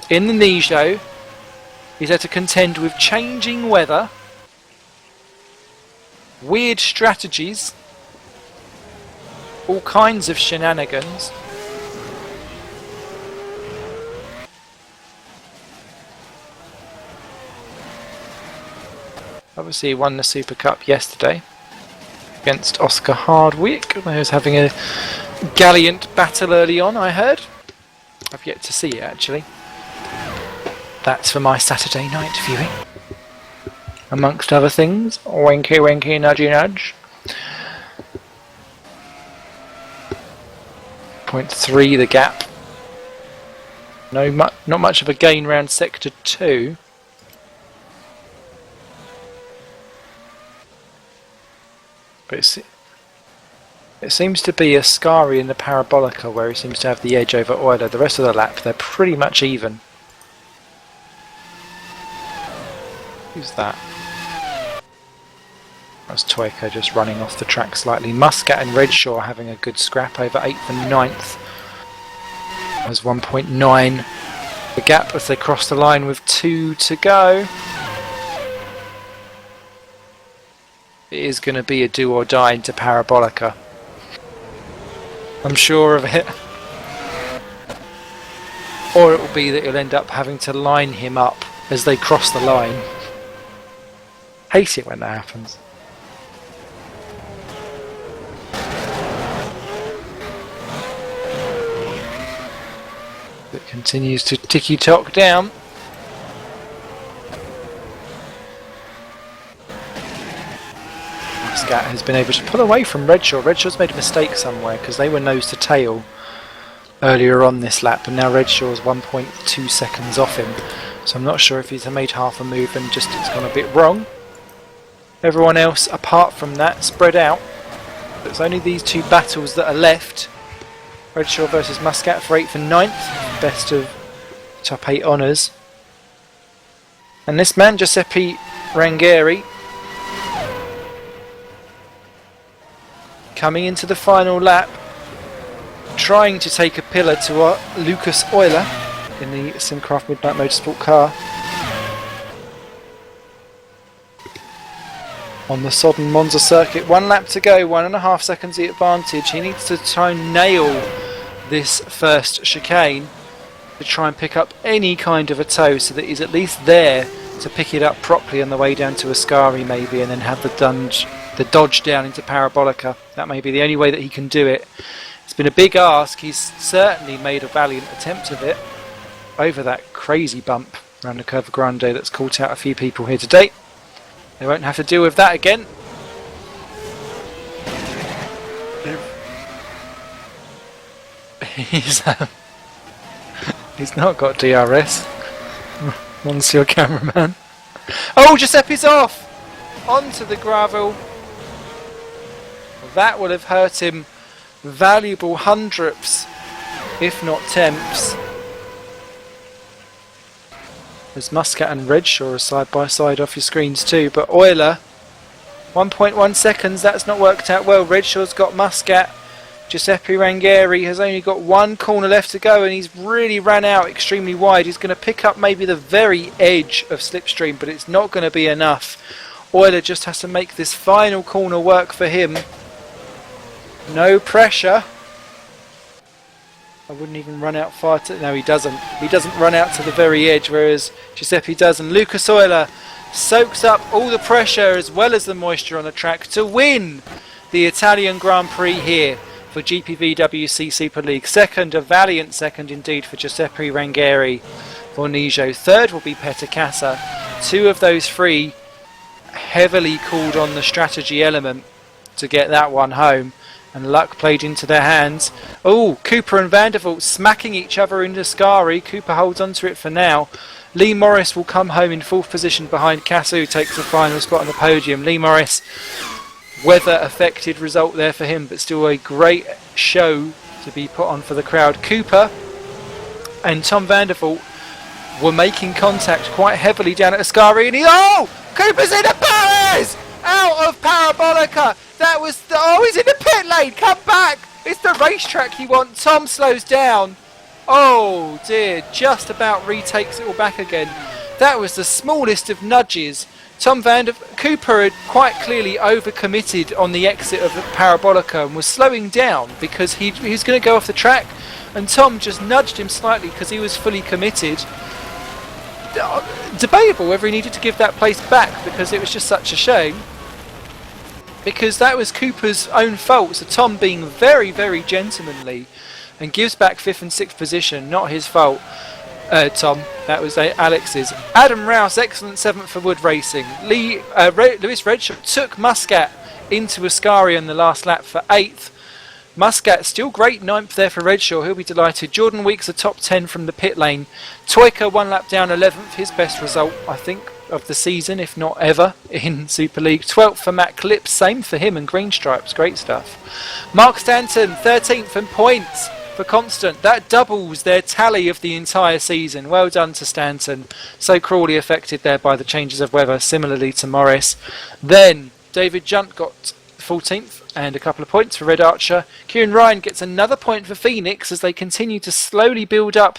In the Nijo, he's had to contend with changing weather, weird strategies, all kinds of shenanigans. Obviously he won the Super Cup yesterday against Oscar Hardwick, who was having a gallant battle early on, I heard. I've yet to see it actually. That's for my Saturday night viewing. Amongst other things. Winky winky nudgy nudge. 0.3 the gap. No, not much of a gain round sector 2. But it seems to be Ascari in the Parabolica where he seems to have the edge over Euler. The rest of the lap, they're pretty much even. Who's that? That's Toyko just running off the track slightly. Muscat and Redshaw having a good scrap over 8th and 9th. There's 1.9 the gap as they cross the line with 2 to go. It is going to be a do or die into Parabolica. I'm sure of it. Or it will be that you'll end up having to line him up as they cross the line. Hate it when that happens. It continues to ticky-tock down. Muscat has been able to pull away from Redshaw. Redshaw's made a mistake somewhere because they were nose to tail earlier on this lap, and now Redshaw's 1.2 seconds off him. So I'm not sure if he's made half a move and just it's gone a bit wrong. Everyone else, apart from that, spread out. There's only these two battles that are left. Redshaw versus Muscat for 8th and 9th. Best of top 8 honours. And this man, Giuseppe Ranieri, coming into the final lap, trying to take a pillar to Lucas Euler in the Simcraft Midnight Motorsport car. On the sodden Monza circuit, 1 lap to go, 1.5 seconds the advantage. He needs to try and nail this first chicane to try and pick up any kind of a toe so that he's at least there to pick it up properly on the way down to Ascari maybe, and then have the dodge down into Parabolica. That may be the only way that he can do it. It's been a big ask. He's certainly made a valiant attempt of it over that crazy bump around the Curva Grande that's caught out a few people here today. They won't have to deal with that again. He's not got DRS. Monsieur cameraman. Oh, Giuseppe's off! Onto the gravel. That would have hurt him valuable hundredths, if not tenths. There's Muscat and Redshaw are side by side off your screens too, but Euler, 1.1 seconds, that's not worked out well. Redshaw's got Muscat. Giuseppe Ranieri has only got 1 corner left to go, and he's really ran out extremely wide. He's going to pick up maybe the very edge of slipstream, but it's not going to be enough. Euler just has to make this final corner work for him. No pressure. I wouldn't even run out far to... No, he doesn't. He doesn't run out to the very edge, whereas Giuseppe does. And Lucas Euler soaks up all the pressure as well as the moisture on the track to win the Italian Grand Prix here for GPVWC Super League. Second, a valiant second indeed for Giuseppe Rangheri Fornijo. Third will be Petacasa. Two of those three heavily called on the strategy element to get that one home, and luck played into their hands. Oh, Cooper and Vandervoort smacking each other into Ascari. Cooper holds on to it for now. Lee Morris will come home in fourth position behind Casu, who takes the final spot on the podium. Lee Morris, weather affected result there for him, but still a great show to be put on for the crowd. Cooper and Tom Vandervoort were making contact quite heavily down at Ascari, and Cooper's in the Paris! Out of Parabolica! That was he's in the pit lane! Come back! It's the racetrack you want. Tom slows down. Oh dear, just about retakes it all back again. That was the smallest of nudges. Cooper had quite clearly overcommitted on the exit of the Parabolica and was slowing down because he was going to go off the track, and Tom just nudged him slightly because he was fully committed. Debatable whether he needed to give that place back, because it was just such a shame, because that was Cooper's own fault. So Tom being very, very gentlemanly and gives back 5th and 6th position, not his fault. Tom, that was Alex's. Adam Rouse, excellent 7th for Wood Racing. Lewis Redshaw took Muscat into Ascari on the last lap for 8th. Muscat still great, 9th there for Redshaw, he'll be delighted. Jordan Weeks a top 10 from the pit lane. Toyka 1 lap down, 11th, his best result I think of the season, if not ever, in Super League. 12th for Matt Clips, same for him and Green Stripes, great stuff. Mark Stanton 13th in points for Constant. That doubles their tally of the entire season. Well done to Stanton, so cruelly affected there by the changes of weather, similarly to Morris. Then David Junt got 14th and a couple of points for Red Archer. Kieran Ryan gets another point for Phoenix as they continue to slowly build up